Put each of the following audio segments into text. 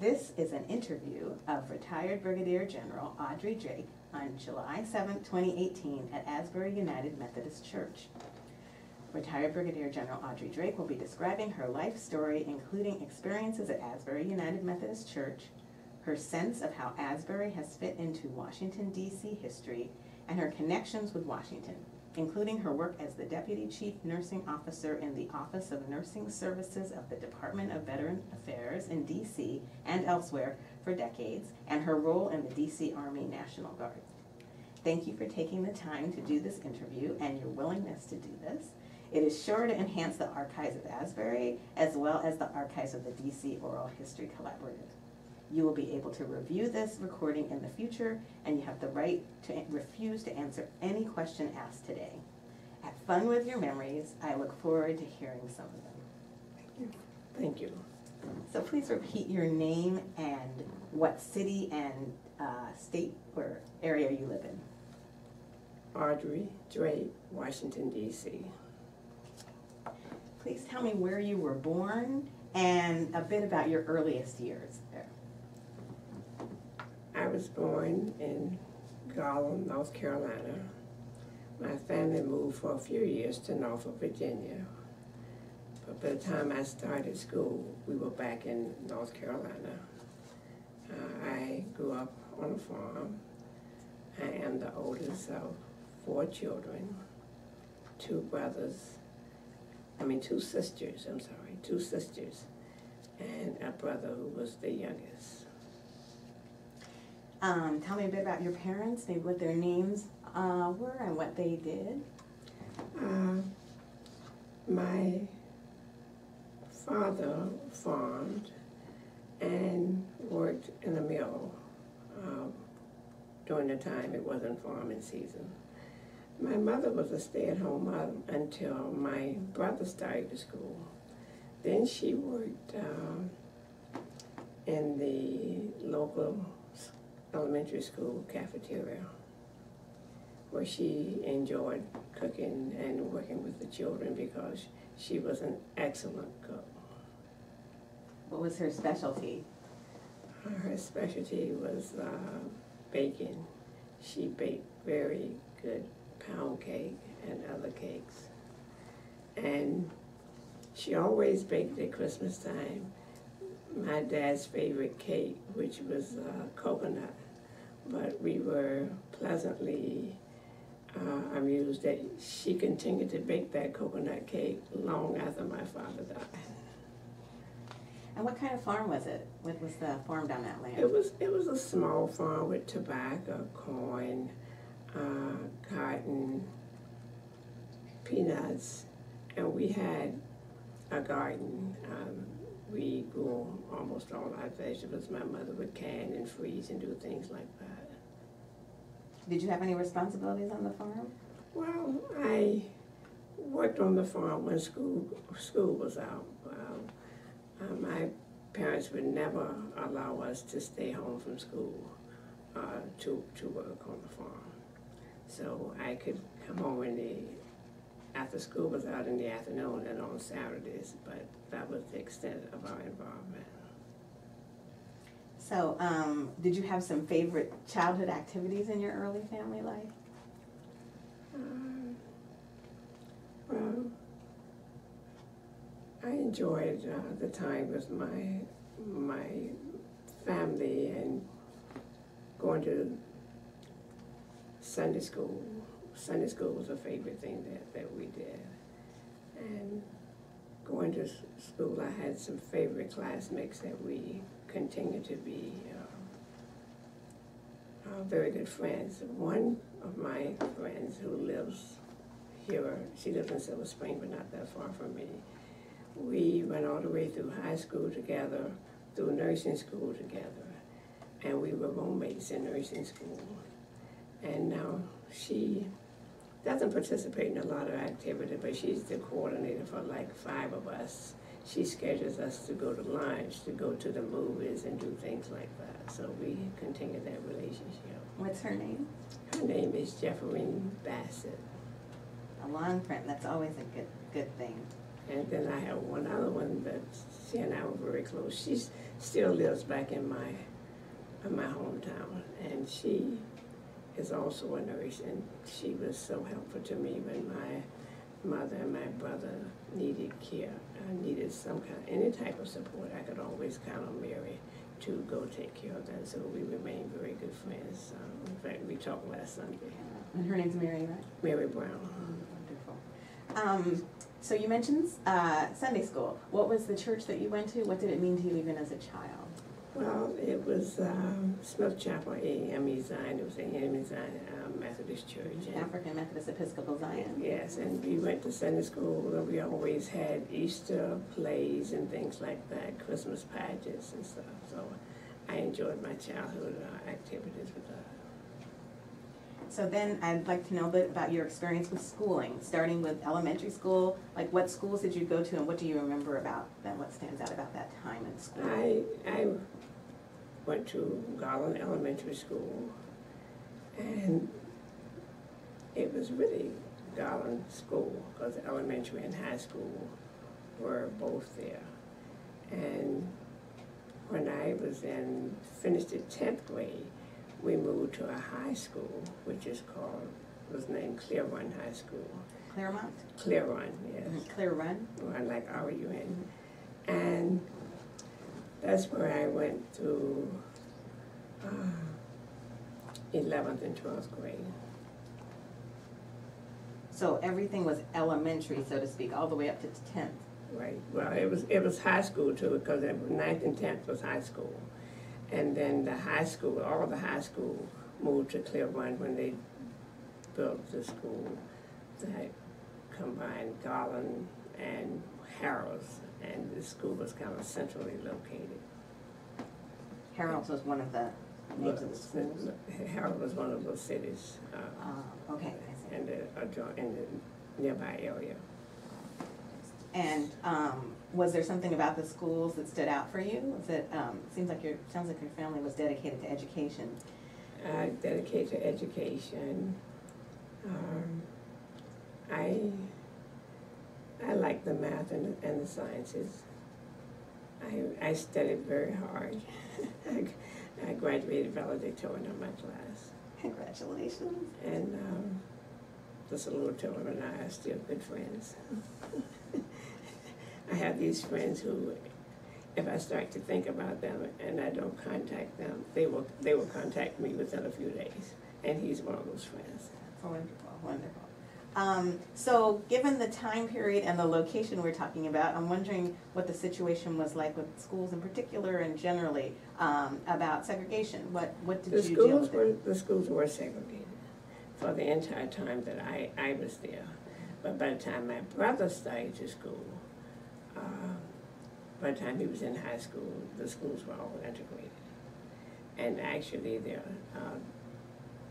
This is an interview of retired Brigadier General Audrey Drake on July 7, 2018 at Asbury United Methodist Church. Retired Brigadier General Audrey Drake will be describing her life story, including experiences at Asbury United Methodist Church, her sense of how Asbury has fit into Washington, D.C. history, and her connections with Washington, including her work as the Deputy Chief Nursing Officer in the Office of Nursing Services of the Department of Veteran Affairs in D.C. and elsewhere for decades, and her role in the D.C. Army National Guard. Thank you for taking the time to do this interview and your willingness to do this. It is sure to enhance the archives of Asbury, as well as the archives of the D.C. Oral History Collaborative. You will be able to review this recording in the future, and you have the right to refuse to answer any question asked today. Have fun with your memories. I look forward to hearing some of them. Thank you. Thank you. So please repeat your name and what city and state or area you live in. Audrey Drake, Washington, D.C. Please tell me where you were born and a bit about your earliest years there. I was born in Garland, North Carolina. My family moved for a few years to Norfolk, Virginia. But by the time I started school, we were back in North Carolina. I grew up on a farm. I am the oldest of 4 children, 2 sisters, and a brother who was the youngest. Tell me a bit about your parents, maybe what their names were and what they did. My father farmed and worked in a mill during the time it wasn't farming season. My mother was a stay-at-home mother until my brother started school. Then she worked in the local elementary school cafeteria, where she enjoyed cooking and working with the children because she was an excellent cook. What was her specialty? Her specialty was baking. She baked very good pound cake and other cakes. And she always baked at Christmas time my dad's favorite cake, which was coconut. But we were pleasantly amused that she continued to bake that coconut cake long after my father died. And what kind of farm was it? What was the farm on that land? It was a small farm with tobacco, corn, cotton, peanuts, and we had a garden. We grew almost all our vegetables. My mother would can and freeze and do things like that. Did you have any responsibilities on the farm? Well, I worked on the farm when school was out. My parents would never allow us to stay home from school to work on the farm. So I could come home after school was out in the afternoon and on Saturdays, but that was the extent of our involvement. So, did you have some favorite childhood activities in your early family life? Well, I enjoyed the time with my family and going to Sunday school. Sunday school was a favorite thing that we did. And going to school, I had some favorite classmates that we continue to be very good friends. One of my friends who lives here, she lives in Silver Spring, but not that far from me. We went all the way through high school together, through nursing school together, and we were roommates in nursing school. And now she doesn't participate in a lot of activity, but she's the coordinator for like 5 of us. She schedules us to go to lunch, to go to the movies, and do things like that. So we continue that relationship. What's her name? Her name is Jefferine Bassett. A long friend. That's always a good thing. And then I have one other one that she and I were very close. still lives back in my hometown, and she is also a nurse, and she was so helpful to me when my mother and my brother needed care. I needed any type of support. I could always count on Mary to go take care of them, so we remained very good friends. In fact, we talked last Sunday. And her name's Mary, right? Mary Brown. Wonderful. So you mentioned Sunday school. What was the church that you went to? What did it mean to you even as a child? Well, it was Smith Chapel AME Zion. It was AME Zion Methodist Church. African Methodist Episcopal Zion. Yes, and we went to Sunday school, and we always had Easter plays and things like that, Christmas pageants and stuff. So I enjoyed my childhood activities with that. So then I'd like to know a bit about your experience with schooling, starting with elementary school. Like, what schools did you go to, and what do you remember about them? What stands out about that time in school? I went to Garland Elementary School, and it was really Garland School, because elementary and high school were both there. And when I finished the 10th grade, we moved to a high school, which was named Clear Run High School. Claremont? Clear Run, yes. Clear Run? Run like R-U-N. And that's where I went through 11th and 12th grade. So everything was elementary, so to speak, all the way up to 10th. Right. Well, it was high school too, because 9th and 10th was high school. And then all the high school moved to Clear Run when they built the school that combined Garland and Harrow's, and the school was kind of centrally located. Harrow's was one of the names of the schools? Harrow was one of those cities okay, I see. in the nearby area. And was there something about the schools that stood out for you? Was it sounds like your family was dedicated to education. Dedicated to education. I like the math and the sciences. I studied very hard. I graduated valedictorian of my class. Congratulations. And the salutatorian and I are still good friends. I have these friends who, if I start to think about them and I don't contact them, they will contact me within a few days. And he's one of those friends. Wonderful, wonderful. So given the time period and the location we're talking about, I'm wondering what the situation was like with schools in particular and generally about segregation. What did you deal with? The schools were segregated for the entire time that I was there. But by the time my brother started to school, by the time he was in high school, the schools were all integrated. And actually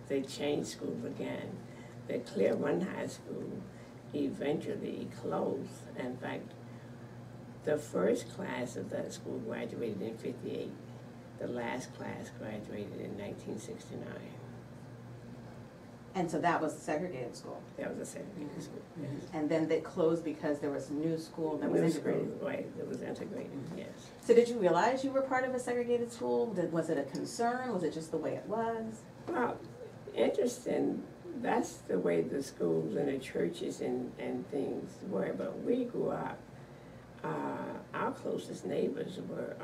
they changed schools again. The Clear Run High School eventually closed. In fact, the first class of that school graduated in '58. The last class graduated in 1969. And so that was a segregated school? That was a segregated school, yes. And then they closed because there was a new school that was integrated? Right, that was integrated, yes. So did you realize you were part of a segregated school? Was it a concern? Was it just the way it was? Well, interesting. That's the way the schools and the churches and things were. But we grew up, our closest neighbors were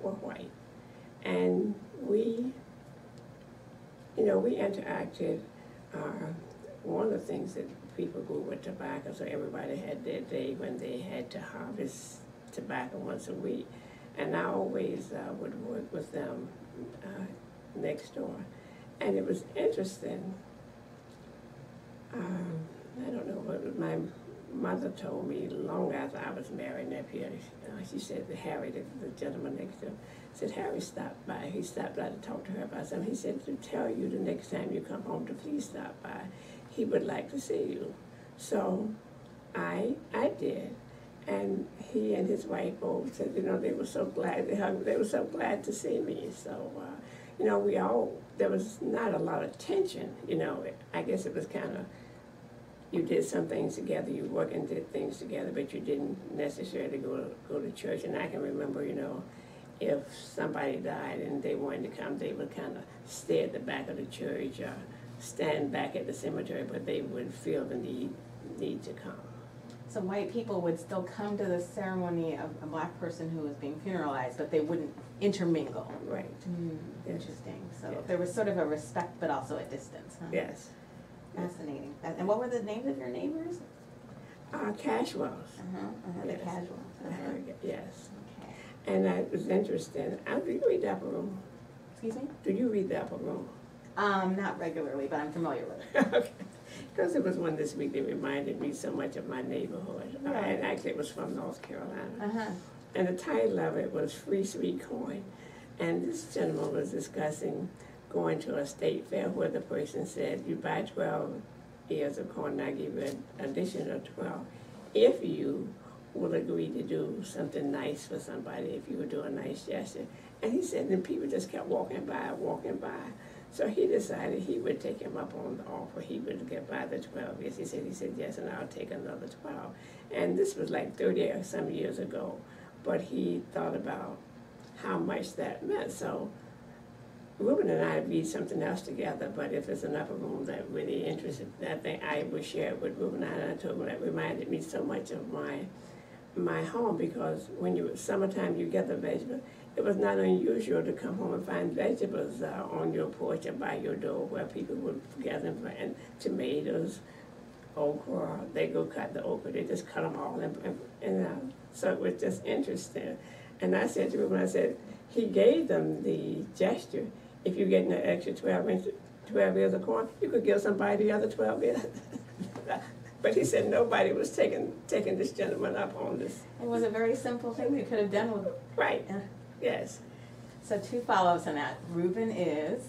white. And we interacted. One of the things that people grew with tobacco, so everybody had their day when they had to harvest tobacco once a week. And I always would work with them next door. And it was interesting. I don't know what my mother told me long after I was married nephew. She said to Harry, the gentleman next to him, said, Harry stopped by. He stopped by to talk to her about something. He said to tell you the next time you come home to please stop by. He would like to see you. So I did. And he and his wife both said, they were so glad, they were so glad to see me. So, there was not a lot of tension, I guess it was kind of, you did some things together, you worked and did things together, but you didn't necessarily go to church. And I can remember, if somebody died and they wanted to come, they would kind of stay at the back of the church or stand back at the cemetery, but they would feel the need to come. So white people would still come to the ceremony of a black person who was being funeralized, but they wouldn't intermingle. Right. Yes. Interesting. So Yes. there was sort of a respect, but also a distance, huh? Yes. Fascinating. And what were the names of your neighbors? Casuals. The Yes. casuals. Yes. Okay. And I was interested. Do you read the Upper Room? Excuse me? Do you read the Upper Room? Not regularly, but I'm familiar with it. Okay. Because it was one this week that reminded me so much of my neighborhood. Right. And actually it was from North Carolina. Uh-huh. And the title of it was Free Sweet Corn. And this gentleman was discussing going to a state fair where the person said, you buy 12 ears of corn and I give you an additional 12 if you will agree to do something nice for somebody, if you would do a nice gesture. And he said, and people just kept walking by. So he decided he would take him up on the offer. He would get by the 12 years. He said, yes, and I'll take another 12. And this was like 30 or some years ago. But he thought about how much that meant. So Ruben and I read something else together, but if it's an Upper Room that really interested, I think I would share it with Ruben and I told him that reminded me so much of my home, because when summertime you get the vegetables, it was not unusual to come home and find vegetables on your porch or by your door where people would gather and tomatoes, okra. They go cut the okra. They just cut them all, and so it was just interesting. And I said to him, I said, he gave them the gesture. If you're getting an extra 12 ears of corn, you could give somebody the other 12 ears. But he said nobody was taking this gentleman up on this. It was a very simple thing you could have done with. Right. Yes. So 2 follow-ups on that. Ruben is?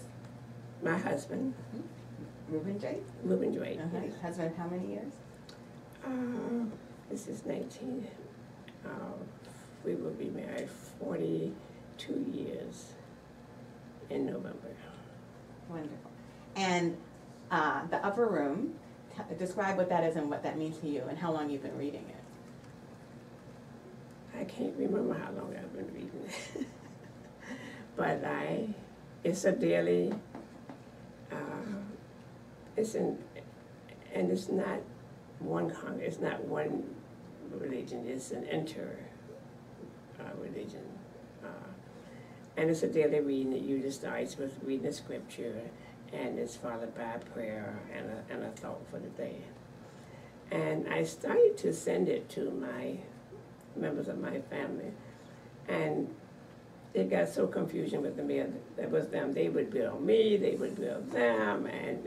My husband. Ruben Drake? Ruben Drake. Yes. Husband, how many years? This is 19. We will be married 42 years in November. Wonderful. And the Upper Room, describe what that is and what that means to you and how long you've been reading it. I can't remember how long I've been reading it. But it's a daily, and it's not it's not one religion, it's an religion. And it's a daily reading that usually starts with reading the scripture, and it's followed by a prayer and a thought for the day. And I started to send it to my members of my family, and it got so confusing with that was them. They would bill me, they would bill them, and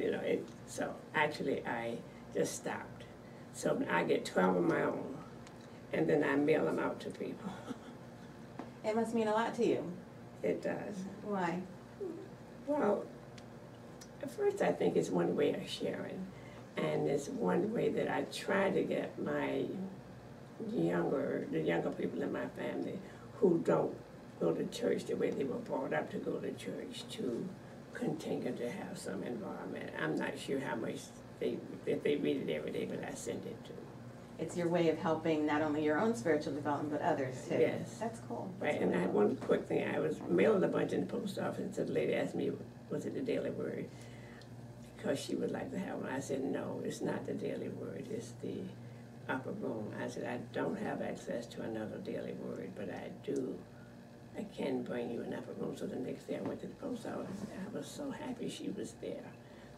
so actually I just stopped. So I get 12 of my own, and then I mail them out to people. It must mean a lot to you. It does. Why? Well, at first I think it's one way of sharing, and it's one way that I try to get the younger people in my family who don't go to church the way they were brought up to go to church to continue to have some involvement. I'm not sure how much if they read it every day, but I send it to them. It's your way of helping not only your own spiritual development, but others too. Yes. That's cool. Right, and I had one quick thing. I was mailing a bunch in the post office, and the lady asked me, was it the Daily Word? Because she would like to have one. I said, no, it's not the Daily Word, it's the Upper Room. I said, I don't have access to another Daily Word, but I can bring you an Upper Room. So the next day I went to the post office. I was so happy she was there.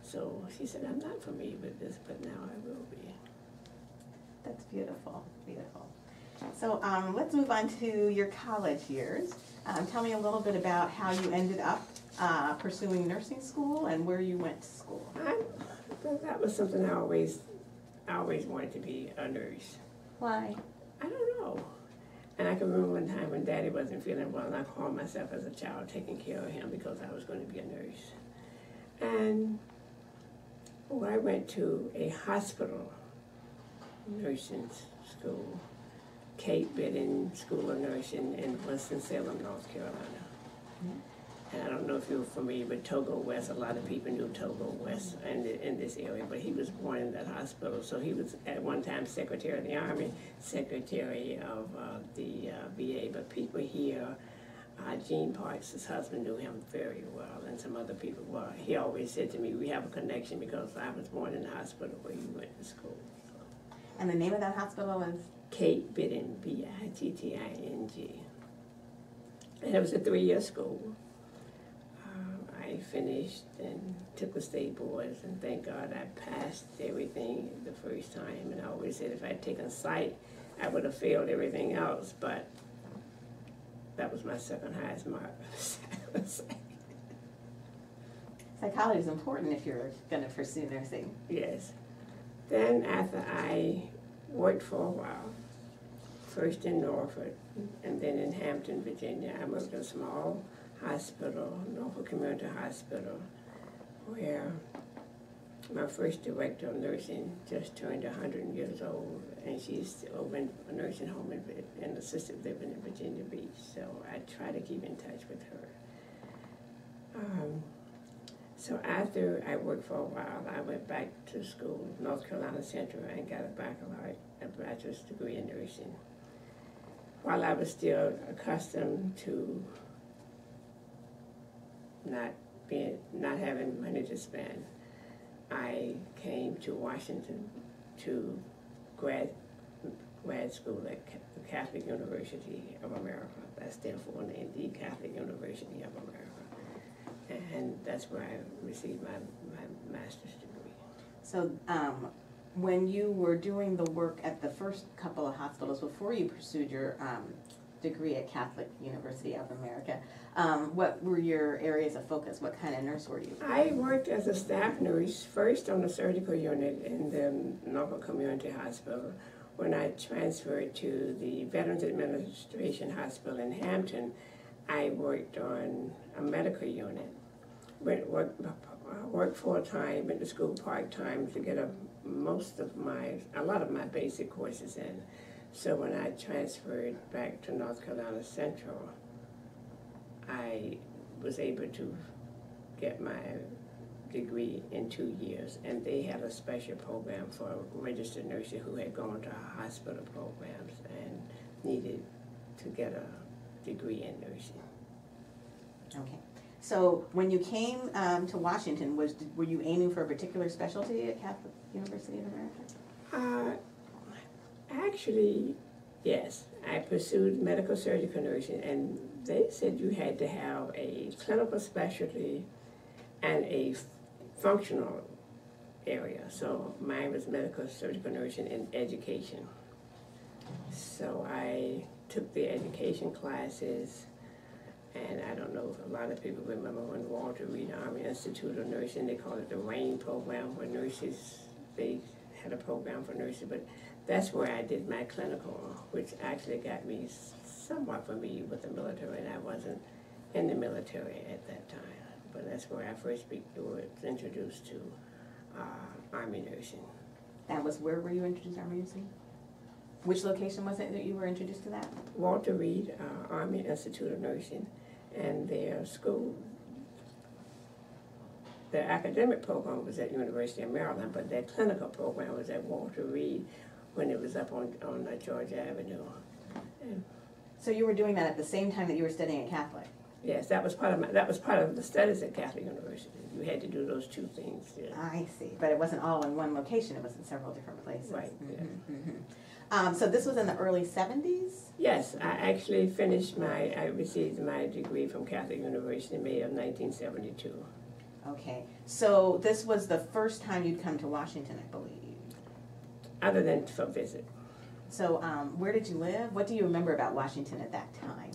So she said, I'm not familiar with this, but now I will be. That's beautiful, beautiful. So let's move on to your college years. Tell me a little bit about how you ended up pursuing nursing school and where you went to school. That was something I always wanted to be a nurse. Why? I don't know. And I can remember one time when Daddy wasn't feeling well, and I called myself as a child taking care of him because I was going to be a nurse. And I went to a hospital nursing school, Kate Bidding School of Nursing in Winston-Salem, North Carolina. And I don't know if you're familiar with Togo West. A lot of people knew Togo West in this area, but he was born in that hospital. So he was at one time Secretary of the Army, Secretary of the VA. But people here Gene Parks, his husband, knew him very well, and some other people. Well, he always said to me, we have a connection because I was born in the hospital where you went to school. So. And the name of that hospital is? Kate Bitting, Bitting. And it was a 3-year school. I finished and took the state boards, and thank God I passed everything the first time. And I always said if I'd taken psych, I would have failed everything else, but that was my second highest mark. Psychology is important if you're going to pursue nursing. Yes. Then after I worked for a while, first in Norfolk and then in Hampton, Virginia, I worked in a small hospital, Norfolk Community Hospital, where my first director of nursing just turned 100 years old, and she's still over in a nursing home in assisted living in Virginia Beach, so I try to keep in touch with her. So after I worked for a while, I went back to school, North Carolina Central, and got a bachelor's degree in nursing. While I was still accustomed to not having money to spend, I came to Washington to grad school at the Catholic University of America. That's therefore named the Catholic University of America. And that's where I received my master's degree. So when you were doing the work at the first couple of hospitals before you pursued your degree at Catholic University of America, what were your areas of focus? What kind of nurse were you? I worked as a staff nurse, first on the surgical unit in the Norfolk Community Hospital. When I transferred to the Veterans Administration Hospital in Hampton, I worked on a medical unit. Worked full-time, went to school part-time to get a lot of my basic courses in. So when I transferred back to North Carolina Central, I was able to get my degree in 2 years, and they had a special program for registered nurses who had gone to hospital programs and needed to get a degree in nursing. Okay. So when you came to Washington, were you aiming for a particular specialty at Catholic University of America? Actually, yes. I pursued medical surgical nursing, and they said you had to have a clinical specialty and a functional area. So mine was medical surgical nursing and education. So I took the education classes, and I don't know if a lot of people remember when Walter Reed Army Institute of Nursing, they called it the RAIN program, where nurses, they had a program for nurses, but that's where I did my clinical, which actually got me somewhat familiar with the military, and I wasn't in the military at that time. But that's where I first was introduced to Army nursing. That was where were you introduced to Army nursing? Which location was it that you were introduced to that? Walter Reed Army Institute of Nursing, and their school, their academic program was at University of Maryland, but their clinical program was at Walter Reed when it was up on Georgia Avenue. And so you were doing that at the same time that you were studying at Catholic? yes, that was part of the studies at Catholic University. You had to do those two things. Yeah. I see, but it wasn't all in one location. It was in several different places. Right. Mm-hmm, mm-hmm. So this was in the early 70s? Yes, I actually I received my degree from Catholic University in May of 1972. Okay, so this was the first time you'd come to Washington, I believe. Other than for visit. So where did you live? What do you remember about Washington at that time?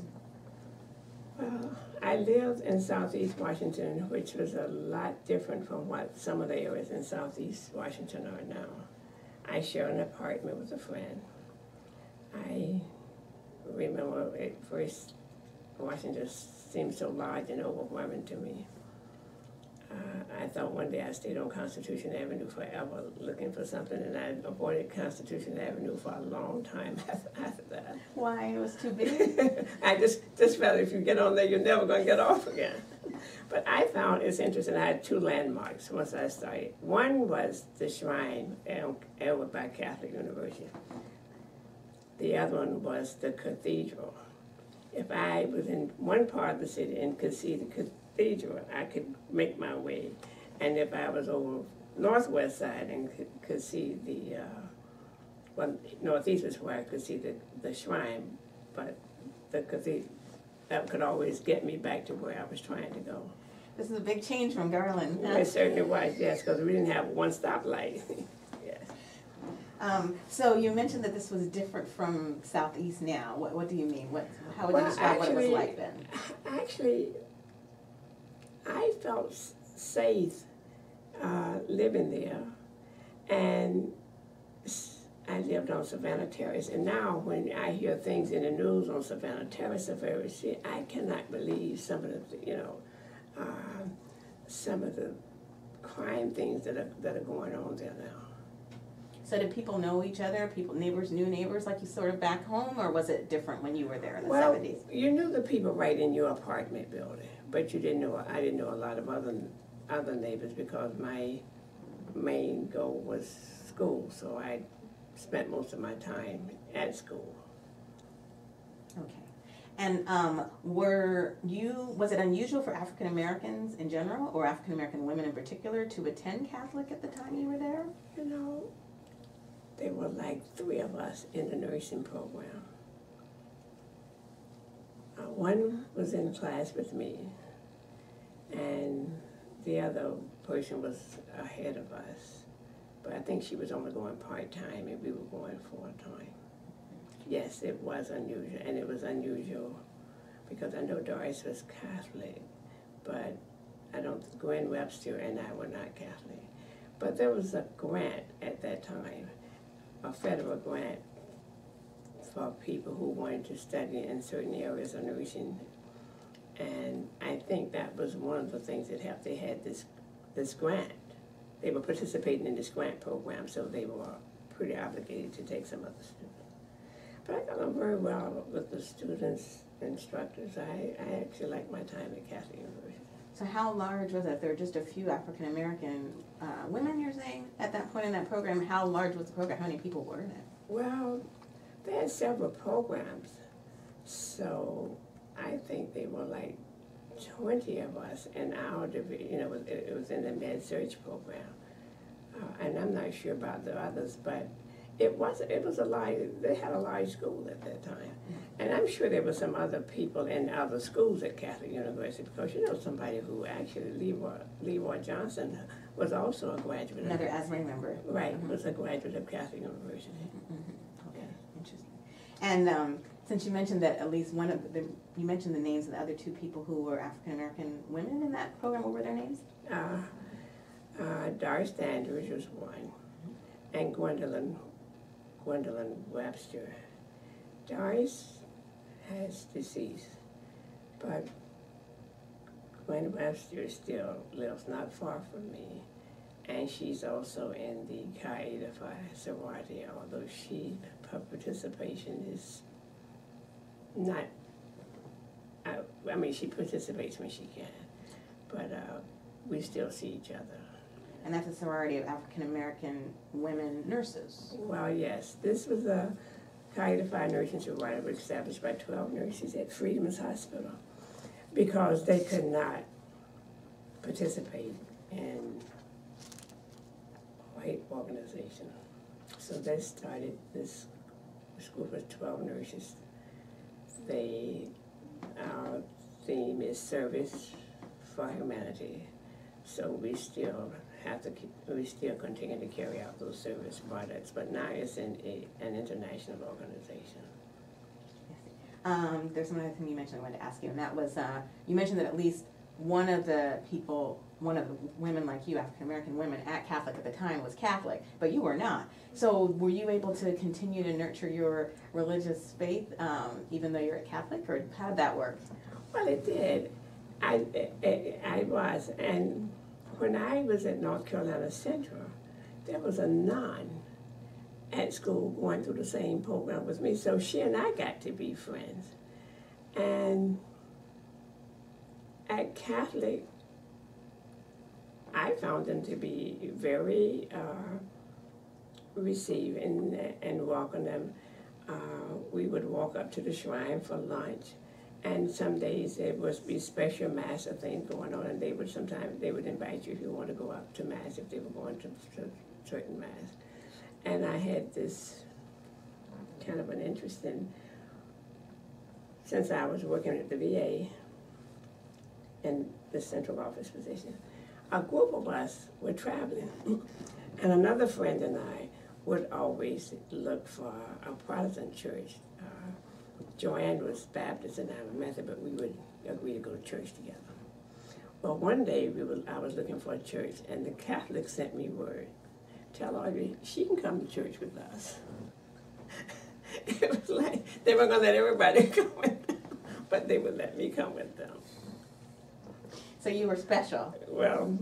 Well, I lived in Southeast Washington, which was a lot different from what some of the areas in Southeast Washington are now. I shared an apartment with a friend. I remember at first Washington seemed so large and overwhelming to me. I thought one day I stayed on Constitution Avenue forever looking for something, and I avoided Constitution Avenue for a long time after that. Why? It was too big? I just felt if you get on there, you're never going to get off again. But I found it's interesting. I had two landmarks once I started. One was the shrine over by Catholic University. The other one was the cathedral. if I was in one part of the city and could see the cathedral, I could make my way. And if I was over northwest side and could see the, well, northeast was where I could see the shrine, but the cathedral, that could always get me back to where I was trying to go. This is a big change from Garland. Huh? It certainly was, yes, because we didn't have one stoplight. Yes. So you mentioned that this was different from Southeast now. What do you mean? How would you describe what it was like then? Actually, I felt safe living there, and I lived on Savannah Terrace. And now when I hear things in the news on Savannah Terrace, I cannot believe some of the, some of the crime things that are going on there now. So did people know each other? Neighbors knew neighbors like you sort of back home, or was it different when you were there in the 70s? You knew the people right in your apartment building, but you didn't know. I didn't know a lot of other neighbors because my main goal was school, so I spent most of my time at school. Okay. And was it unusual for African Americans in general, or African American women in particular, to attend Catholic at the time you were there? There were like 3 of us in the nursing program. One was in class with me, and the other person was ahead of us. But I think she was only going part-time and we were going full-time. Yes, it was unusual, and it was unusual because I know Doris was Catholic, but Gwen Webster and I were not Catholic. But there was a grant at that time, a federal grant for people who wanted to study in certain areas of nursing. And I think that was one of the things that helped. They had this grant. They were participating in this grant program, so they were pretty obligated to take some of the students. But I got on very well with the students, instructors. I actually liked my time at Catholic University. So how large was it? There were just a few African American women, you're saying, at that point in that program. How large was the program? How many people were in it? Well, they had several programs, so I think they were like 20 of us in our division. It was in the med-surg program, and I'm not sure about the others, but it was a large. They had a large school at that time, and I'm sure there were some other people in other schools at Catholic University because somebody who actually Leroy Johnson was also a graduate. Another Asbury member. Right, was a graduate of Catholic University. Okay, interesting. And since you mentioned that at least you mentioned the names of the other 2 people who were African American women in that program. What were their names? Doris Dandridge was one, and Gwendolyn Webster. Doris has deceased, but Gwen Webster still lives not far from me, and she's also in the Chi Eta Phi sorority, although her participation is not, she participates when she can, but we still see each other. And that's a sorority of African American women nurses. Well, yes. This was a Chi Eta Phi nursing sorority established by 12 nurses at Freedom's Hospital because they could not participate in white organization. So they started this group of 12 nurses. Our theme is service for humanity. So we still continue to carry out those service products, but now it's in an international organization. Yes. There's another thing you mentioned I wanted to ask you, and that was, you mentioned that at least one of the women like you, African American women at Catholic at the time, was Catholic, but you were not. So were you able to continue to nurture your religious faith even though you're a Catholic, or how did that work? Well, it did. I was, and when I was at North Carolina Central, there was a nun at school going through the same program with me, so she and I got to be friends. And at Catholic, I found them to be very receiving and welcome them. We would walk up to the shrine for lunch, And some days there would be special mass or things going on, and sometimes they would invite you if you want to go up to mass if they were going to certain mass. And I had this kind of an interest in, since I was working at the VA in the central office position, a group of us were traveling, and another friend and I would always look for a Protestant church. Joanne was Baptist and I was Methodist, but we would agree to go to church together. Well, one day I was looking for a church, and the Catholics sent me word, tell Audrey she can come to church with us. It was like they weren't going to let everybody come with them, but they would let me come with them. So you were special. Well,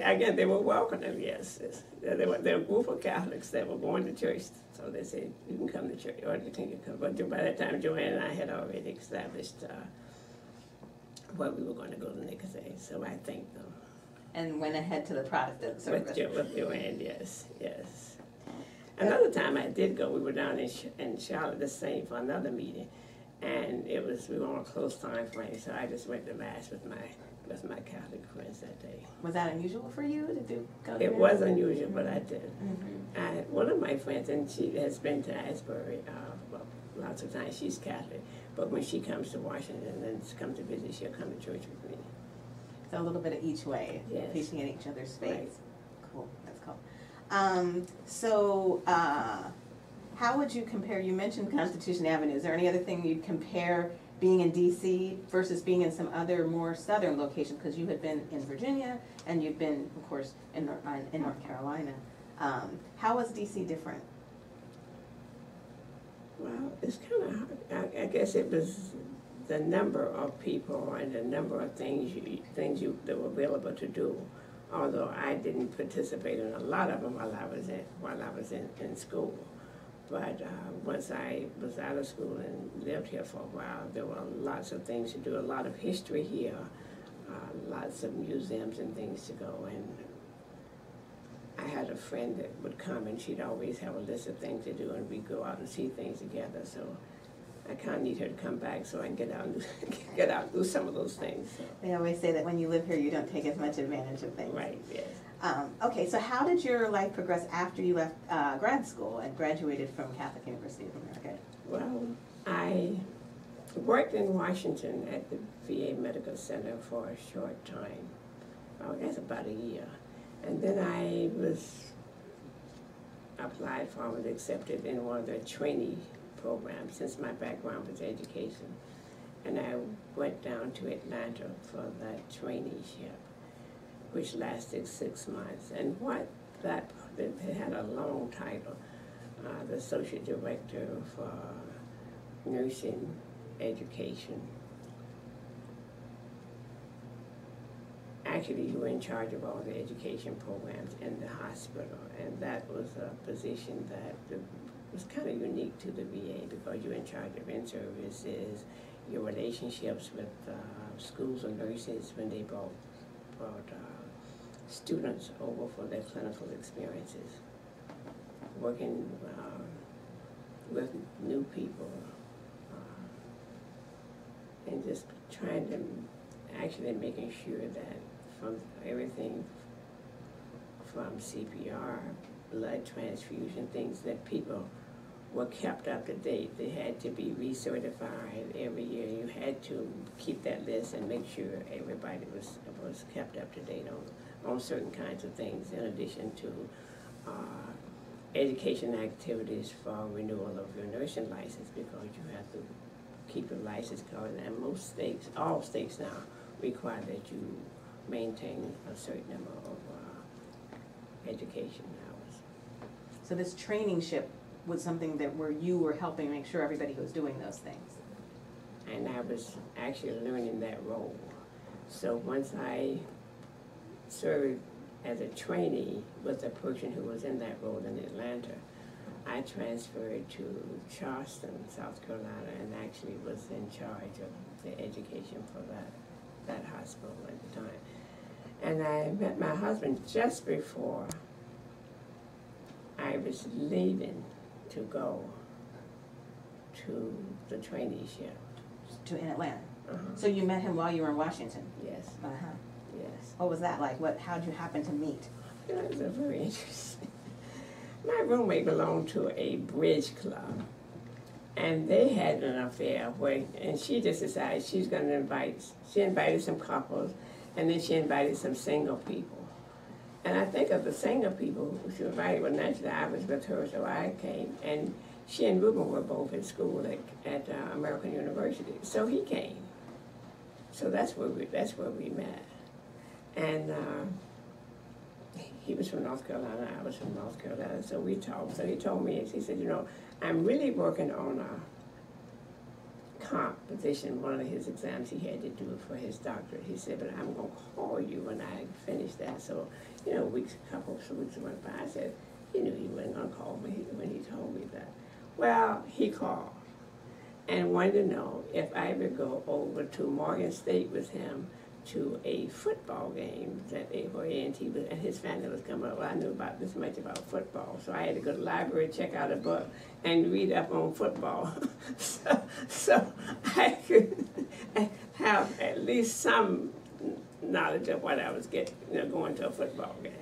again, they were welcoming, yes. There were a group of Catholics that were going to church, so they said, you can come to church, or you can come. But by that time, Joanne and I had already established where we were going to go the next day, so I thanked them. And went ahead to the Protestant service. With Joanne, yes. Another time I did go, we were down in Charlotte the same for another meeting, and we were on a close time frame, so I just went to Mass with my Catholic friends that day. Was that unusual for you to go? It was unusual, but I did. Mm-hmm. One of my friends, and she has been to Asbury lots of times. She's Catholic, but when she comes to Washington and comes to visit, she'll come to church with me. So a little bit of each way, yes. Appreciating each other's faith. Right. Cool, that's cool. How would you compare? You mentioned Constitution Avenue. Is there any other thing you'd compare being in D.C. versus being in some other more southern location? Because you had been in Virginia and you'd been, of course, in North Carolina. How was D.C. different? Well, it's kind of hard. I guess it was the number of people and the number of things that were available to do. Although I didn't participate in a lot of them while I was in school. But once I was out of school and lived here for a while, there were lots of things to do, a lot of history here, lots of museums and things to go. And I had a friend that would come, and she'd always have a list of things to do, and we'd go out and see things together. So I kind of need her to come back so I can get out and do some of those things. So. They always say that when you live here, you don't take as much advantage of things. Right, yes. Okay, so how did your life progress after you left grad school and graduated from Catholic University of America? Well, I worked in Washington at the VA Medical Center for a short time, I guess about a year. And then I applied for and was accepted in one of their trainee programs, since my background was education. And I went down to Atlanta for that traineeship, which lasted 6 months. And it had a long title, the Associate Director for Nursing Education. Actually, you were in charge of all the education programs in the hospital, and that was a position that was kind of unique to the VA because you're in charge of in-services, your relationships with schools and nurses when they brought students over for their clinical experiences, working with new people, and just trying to actually making sure that from everything from CPR, blood transfusion, things that people were kept up to date. They had to be recertified every year. You had to keep that list and make sure everybody was kept up to date on certain kinds of things, in addition to education activities for renewal of your nursing license, because you have to keep your license going. And most states, all states now, require that you maintain a certain number of education hours. So this traineeship was something where you were helping make sure everybody was doing those things. And I was actually learning that role. So once I served as a trainee with a person who was in that role in Atlanta, I transferred to Charleston, South Carolina, and actually was in charge of the education for that hospital at the time. And I met my husband just before I was leaving to go to the traineeship. In Atlanta? So you met him while you were in Washington? Yes, Uh-huh. yes. What was that like? How'd you happen to meet? It was a very interesting. My roommate belonged to a bridge club, and they had an affair and she just decided she invited some couples, and then she invited some single people. And I think of the single people who she invited, well, naturally I was with her, so I came, and she and Reuben were both at school at American University, so he came. So that's where we met. And he was from North Carolina, I was from North Carolina, so we talked. So he told me, he said, you know, I'm really working on a composition, one of his exams he had to do for his doctorate. He said, but I'm going to call you when I finish that. So, you know, a couple of weeks went by. I said, he knew he wasn't going to call me when he told me that. Well, he called and wanted to know if I would go over to Morgan State with him to a football game that where A&T was, and his family was coming up. Well, I knew about this much about football, so I had to go to the library, check out a book, and read up on football. so I could have at least some knowledge of what I was getting, you know, going to a football game.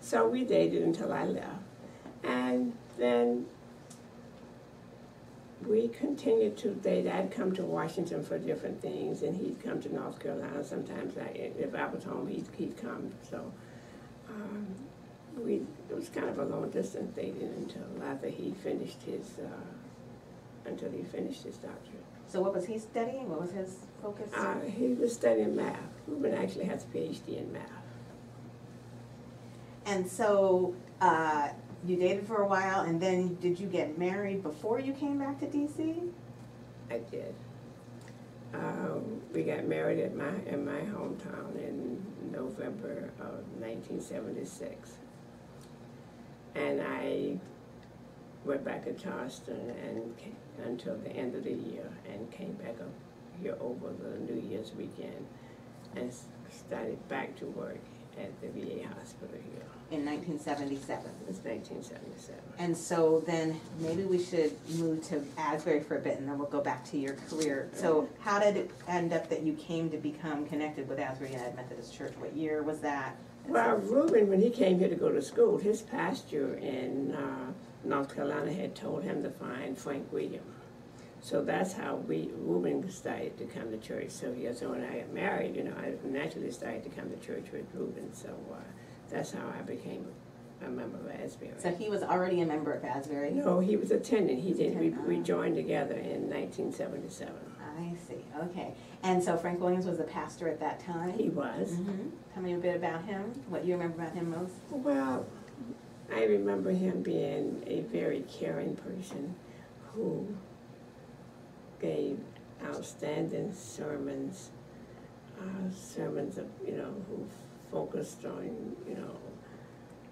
So we dated until I left, and then we continued to date. I'd come to Washington for different things, and he'd come to North Carolina. Sometimes, if I was home, he'd come. So it was kind of a long distance dating until after he finished his doctorate. So what was he studying? What was his focus? He was studying math. Ruben actually has a PhD in math. And so you dated for a while, and then did you get married before you came back to D.C.? I did. We got married in my hometown in November of 1976. And I went back to Charleston until the end of the year, and came back up here over the New Year's weekend and started back to work at the VA hospital here. In 1977. It was 1977. And so then maybe we should move to Asbury for a bit, and then we'll go back to your career. So how did it end up that you came to become connected with Asbury United Methodist Church? What year was that? Well, Reuben, when he came here to go to school, his pastor in North Carolina had told him to find Frank Williams. So that's how Reuben started to come to church. So when I got married, you know, I naturally started to come to church with Reuben. So that's how I became a member of Asbury. So he was already a member of Asbury? No, he was attending. He did. We joined together in 1977. I see. Okay. And so Frank Williams was the pastor at that time? He was. Mm-hmm. Tell me a bit about him. What you remember about him most? Well, I remember him being a very caring person who gave outstanding sermons of, you know, who focused on, you know,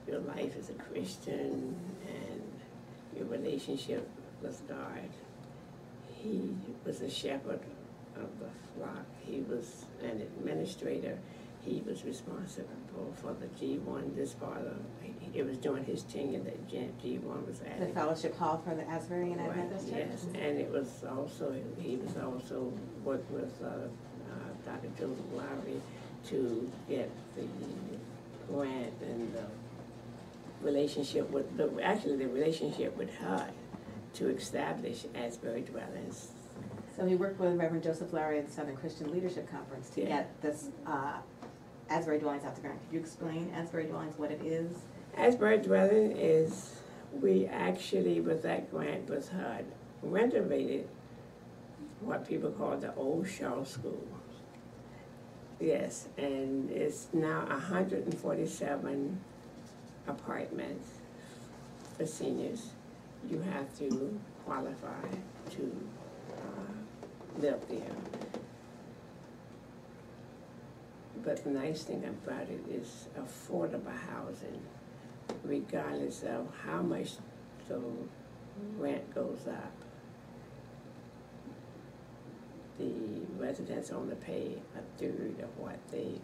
your life as a Christian and your relationship with God. He was a shepherd of the flock. He was an administrator. He was responsible for the G1 disbarter. It was during his tenure that G1 was added. The fellowship hall for the Asbury United Methodist Church? Yes, and he was also worked with Dr. Joseph Lowry to get the grant and the relationship with HUD to establish Asbury Dwellings. So he worked with Reverend Joseph Lowry at the Southern Christian Leadership Conference to get this Asbury Dwellings off the ground. Could you explain Asbury Dwellings, what it is? Asbury Dwellings is, we actually, with that grant with HUD, renovated what people call the old Shaw School. Yes, and it's now 147 apartments for seniors. You have to qualify to live there. But the nice thing about it is affordable housing, regardless of how much the rent goes up. The residents only pay a third of what they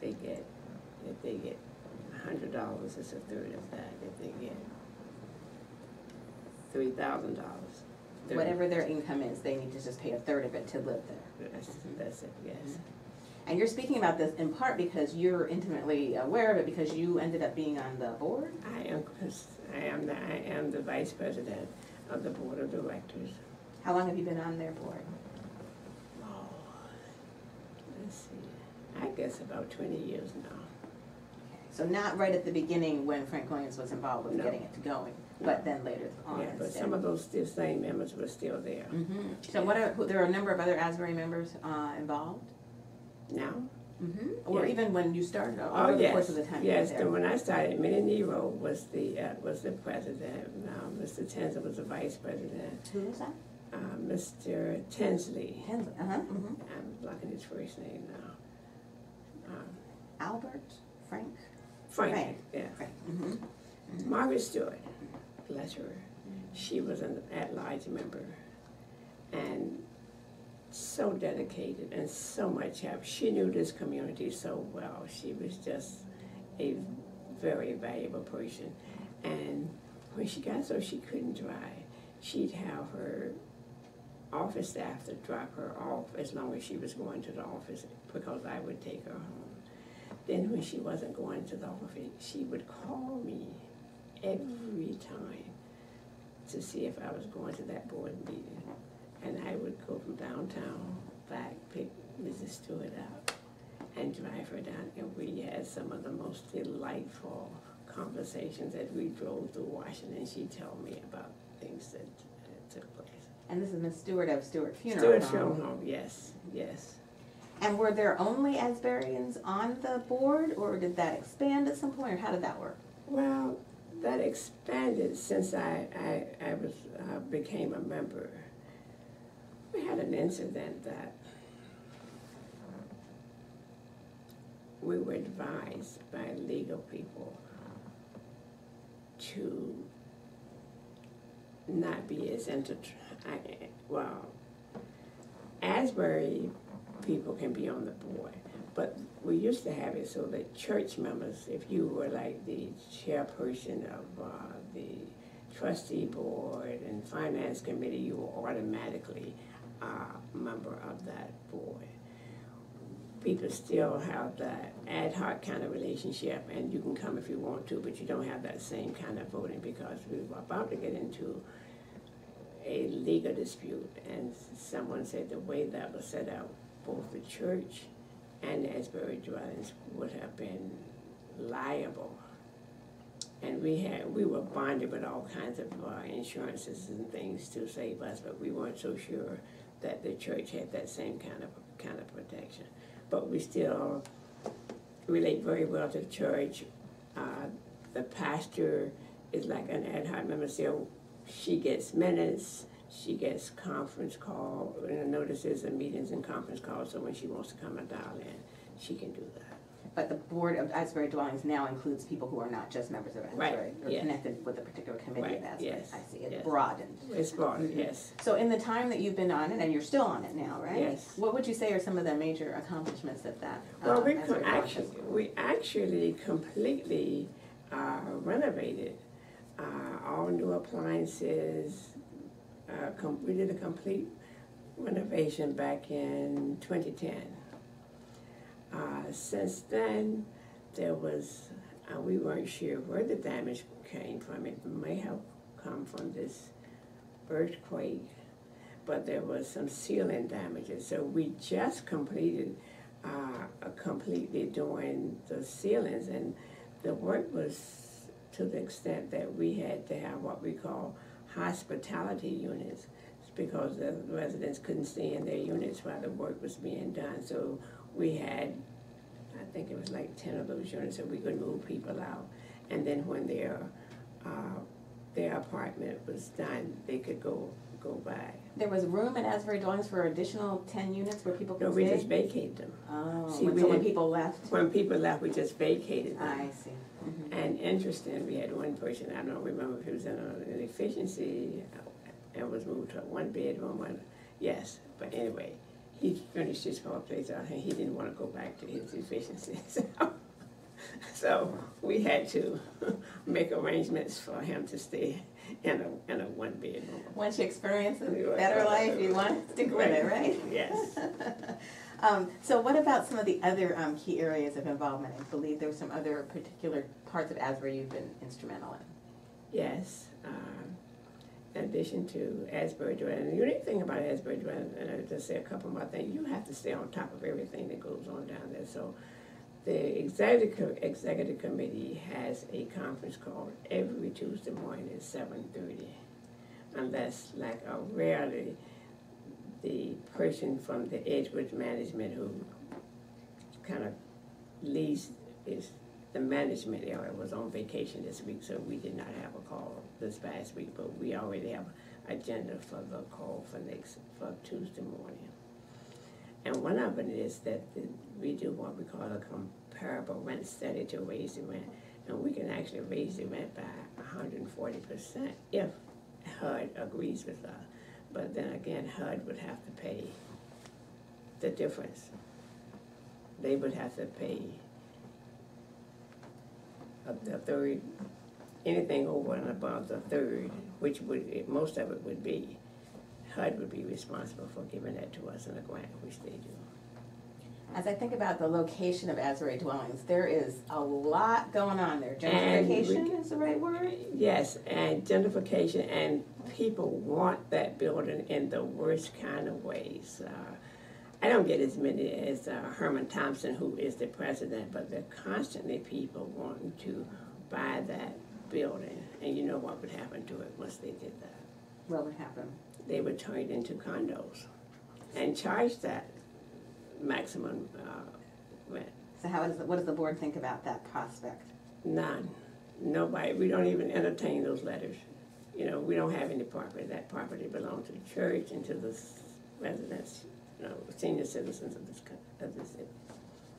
get. If they get $100, it's a third of that. If they get $3,000, whatever their income is, they need to just pay a third of it to live there. That's it, yes. And you're speaking about this in part because you're intimately aware of it because you ended up being on the board? I am the vice president of the board of directors. How long have you been on their board? Oh, let's see, I guess about 20 years now. So not right at the beginning when Frank Williams was involved with No. getting it going, but then later on. Yeah, but some of those same members were still there. Mm-hmm. So there are a number of other Asbury members involved? Now? Mm-hmm. Or Yeah. even when you started, Oh, over yes. the course of the time Yes, you were there? when I started, Minnie Nero was the president. Mr. Tinsley was the vice president. Who was that? Mr. Tinsley. Hensley, mm-hmm. I'm blocking his first name now. Albert? Frank? Frank, yeah. Frank. Mm-hmm. Mm-hmm. Margaret Stewart, bless her. She was an at-large member and so dedicated and so much help. She knew this community so well. She was just a very valuable person. And when she got so she couldn't drive, she'd have her office staff to drop her off as long as she was going to the office because I would take her home. Then when she wasn't going to the office, she would call me every time to see if I was going to that board meeting. And I would go from downtown back, pick Mrs. Stewart up, and drive her down. And we had some of the most delightful conversations as we drove through Washington. She'd tell me about things that took place. And this is Miss Stewart of Stewart Funeral Stewart Home. Funeral Home, yes, yes. And were there only Asburyans on the board, or did that expand at some point, or how did that work? Well, that expanded since I became a member. We had an incident that we were advised by legal people to not be as Asbury people can be on the board, but we used to have it so that church members, if you were like the chairperson of the trustee board and finance committee, you were automatically a member of that board. People still have that ad hoc kind of relationship, and you can come if you want to, but you don't have that same kind of voting because we were about to get into a legal dispute, and someone said the way that was set out, both the church and the Asbury Dwellings would have been liable. And we were bonded with all kinds of insurances and things to save us, but we weren't so sure that the church had that same kind of protection. But we still relate very well to the church. The pastor is like an ad hoc member, so she gets minutes, she gets conference call, notices and meetings and conference calls, so when she wants to come and dial in, she can do that. But the board of Asbury Dwellings now includes people who are not just members of Asbury, Right, or yes. connected with a particular committee of Right, Asbury. yes, I see, it's yes. broadened. It's broadened, yes. So in the time that you've been on it, and you're still on it now, right? Yes. What would you say are some of the major accomplishments that Well, Asbury Dwellings has? we actually completely renovated all new appliances. We did a complete renovation back in 2010. Since then, there was, we weren't sure where the damage came from. It may have come from this earthquake, but there was some ceiling damages. So we just completed completely doing the ceilings, and the work was to the extent that we had to have what we call hospitality units because the residents couldn't stay in their units while the work was being done. So we had, I think it was like 10 of those units that we could move people out. And then when their apartment was done, they could go back. There was room at Asbury Dwellings for additional 10 units where people could No, stay? we just vacated them. Oh, See, when people left? When people left, we just vacated them. I see. Mm-hmm. And interesting, we had one person, I don't remember if it was in an efficiency, and was moved to a one bedroom, yes, but anyway, he finished his whole place out and he didn't want to go back to his efficiency. So So we had to make arrangements for him to stay in a one bedroom. Once you experience a better life, you want to stick with it, right? Yes. So what about some of the other key areas of involvement? I believe there were some other particular parts of Asbury you've been instrumental in. Yes. In addition to Asbury Dwellings, the unique thing about Asbury Dwellings, and I'll just say a couple more things, you have to stay on top of everything that goes on down there. So the executive committee has a conference called every Tuesday morning at 7:30. And that's like rarely the person from the Edgewood management who kind of leads is the management area was on vacation this week, so we did not have a call this past week, but we already have an agenda for the call for Tuesday morning. And one of it is that we do what we call a comparable rent study to raise the rent, and we can actually raise the rent by 140% if HUD agrees with us. But then again, HUD would have to pay the difference. They would have to pay the third, anything over and above the third, which would, most of it would be, HUD would be responsible for giving that to us in a grant, which they do. As I think about the location of Asbury Dwellings, there is a lot going on there. Gentrification is the right word? Yes, and gentrification, and people want that building in the worst kind of ways. I don't get as many as Herman Thompson, who is the president, but there are constantly people wanting to buy that building. And you know what would happen to it once they did that? What would happen? They would turn it into condos and charge that maximum rent. So what does the board think about that prospect? None. Nobody. We don't even entertain those letters. You know, we don't have any property. That property belongs to the church and to the residents, senior citizens of this city.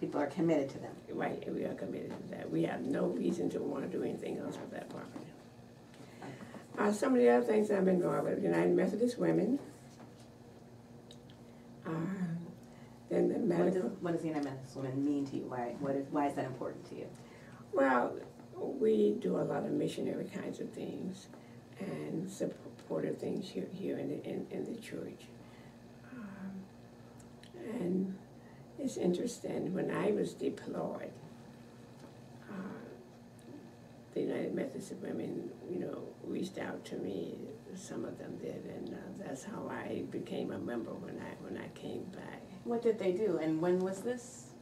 People are committed to them. Right, and we are committed to that. We have no reason to want to do anything else with that property. Some of the other things I've been involved with, United Methodist Women. Then the medical. What does the United Methodist Women mean to you? Why is that important to you? Well, we do a lot of missionary kinds of things and supportive things here in the church. And it's interesting, when I was deployed, the United Methodist Women, reached out to me. Some of them did, and that's how I became a member when I came back. What did they do, and when was this?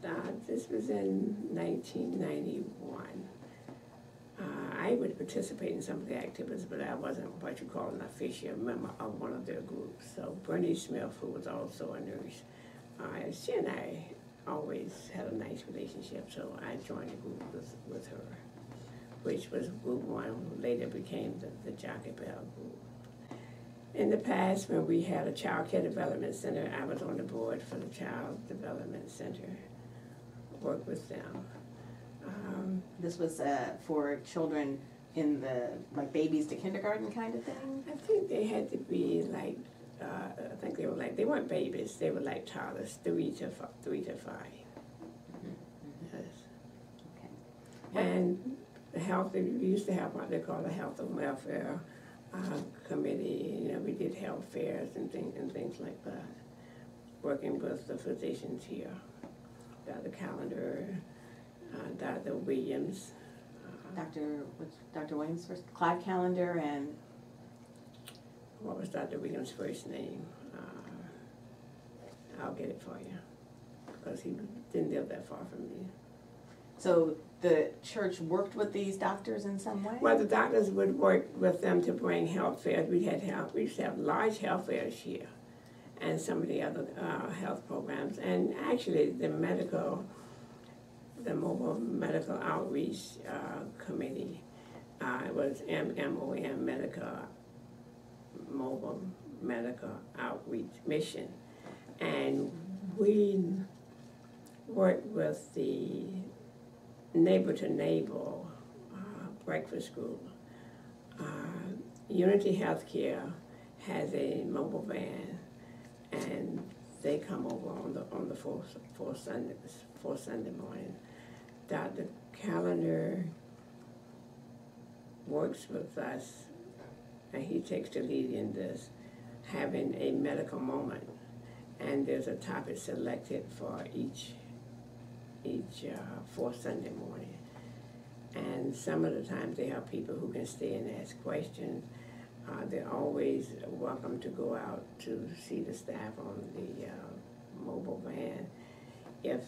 This was in 1991. I would participate in some of the activities, but I wasn't what you call an official member of one of their groups. So Bernie Smith, who was also a nurse, she and I always had a nice relationship, so I joined a group with her, which was Group 1, who later became the Jockey Bell Group. In the past, when we had a child care development center, I was on the board for the Child Development Center, worked with them. This was for children in like babies to kindergarten kind of thing? I think they had to be like, they weren't babies, they were like toddlers, 3 to 5. Mm-hmm. Yes. Okay. And the health, we used to have what they call the Health and Welfare Committee. We did health fairs and things like that, working with the physicians here, Dr. Callender, Dr. Williams. Dr. Williams first? Clyde Callender and? What was Dr. Williams' first name? I'll get it for you, because he didn't live that far from me. So the church worked with these doctors in some way? Well, the doctors would work with them to bring health fairs. We used to have large health fairs here, and some of the other health programs. And actually, the Mobile Medical Outreach Committee, it was MOM, Mobile Medical Outreach Mission. And we worked with the Neighbor to Neighbor breakfast group. Unity Healthcare has a mobile van, and they come over on the fourth Sunday morning. Dr. calendar works with us, and he takes the lead in this, having a medical moment. And there's a topic selected for each fourth Sunday morning. And some of the times they have people who can stay and ask questions. They're always welcome to go out to see the staff on the mobile van. If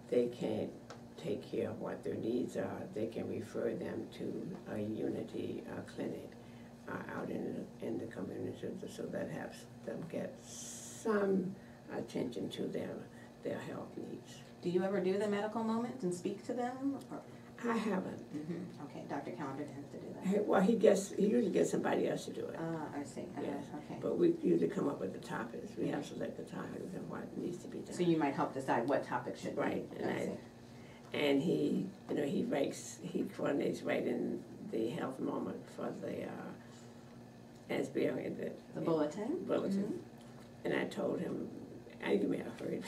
they can't take care of what their needs are, they can refer them to a Unity clinic out in the community, so that helps them get some attention to their health needs. Do you ever do the medical moment and speak to them? Or? I haven't. Mm-hmm. Okay, Dr. Calendar tends to do that. Well, he usually gets somebody else to do it. I see. Yes. Okay. But we usually come up with the topics. We have to select the topics and what needs to be done. So you might help decide what topic should right. be. And he coordinates writing the health moment for the Asbury, the bulletin. Mm-hmm. And I told him, give me a hurry.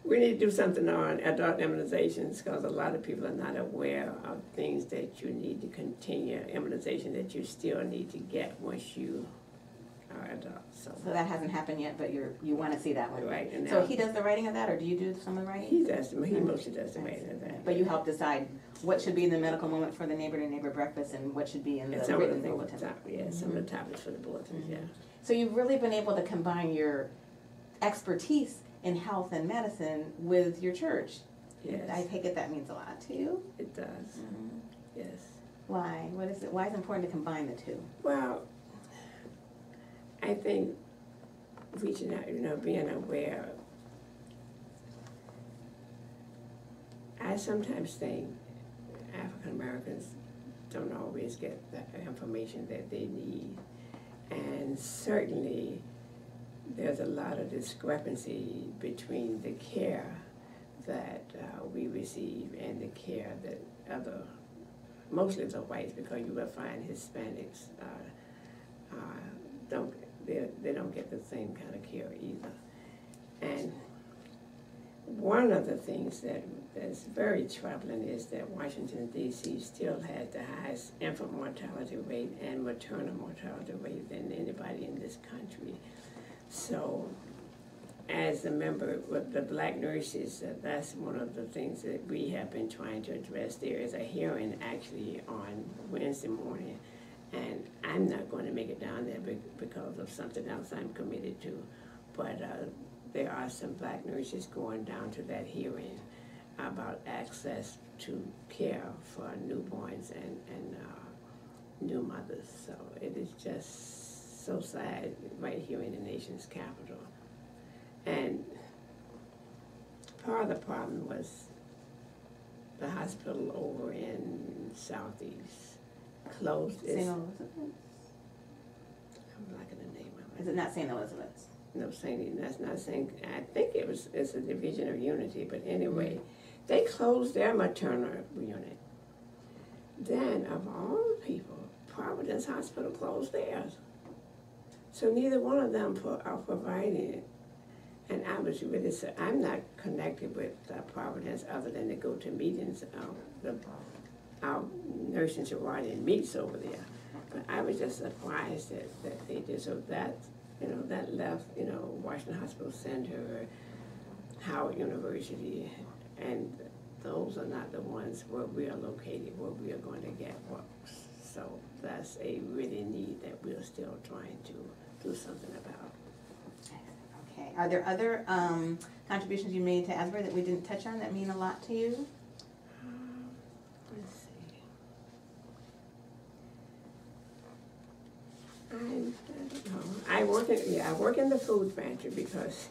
We need to do something on adult immunizations, because a lot of people are not aware of things that you need to continue, immunization that you still need to get once you are adults. So that hasn't happened yet, but you want to see that one. Right. And so he does the writing of that, or do you do some of the writing? He mostly does the writing of that. But you help decide what should be in the medical moment for the neighbor-to-neighbor breakfast and what should be in the written bulletin. Some of the topics for the bulletins, Mm-hmm. yeah. So you've really been able to combine your expertise in health and medicine with your church. Yes. I take it that means a lot to you? It does. Mm-hmm. Yes. Why? What is it? Why is it important to combine the two? Well, I think reaching out, being aware. I sometimes think African Americans don't always get the information that they need. And certainly there's a lot of discrepancy between the care that we receive and the care that mostly the whites, because you will find Hispanics they don't get the same kind of care either. And one of the things that's very troubling is that Washington, D.C. still has the highest infant mortality rate and maternal mortality rate than anybody in this country. So as a member with the Black nurses, that's one of the things that we have been trying to address. There is a hearing actually on Wednesday morning, and I'm not going to make it down there because of something else I'm committed to, but there are some Black nurses going down to that hearing about access to care for newborns and new mothers. So it is just so sad right here in the nation's capital. And part of the problem was the hospital over in Southeast closed. St. Elizabeth's? I'm not going to name it. Is it not St. Elizabeth's? No, that's not saying, I think it's a division of Unity, but anyway, they closed their maternal unit. Then, of all people, Providence Hospital closed theirs. So neither one of them are providing it. And I was really, I'm not connected with Providence other than to go to meetings. Our nursing sorority meets over there. But I was just surprised that they did. So that left, Washington Hospital Center, Howard University, and those are not the ones where we are located, where we are going to get works. So that's a really need that we're still trying to do something about. Okay. Are there other contributions you made to Asbury that we didn't touch on that mean a lot to you? Let's see. I work in the food pantry because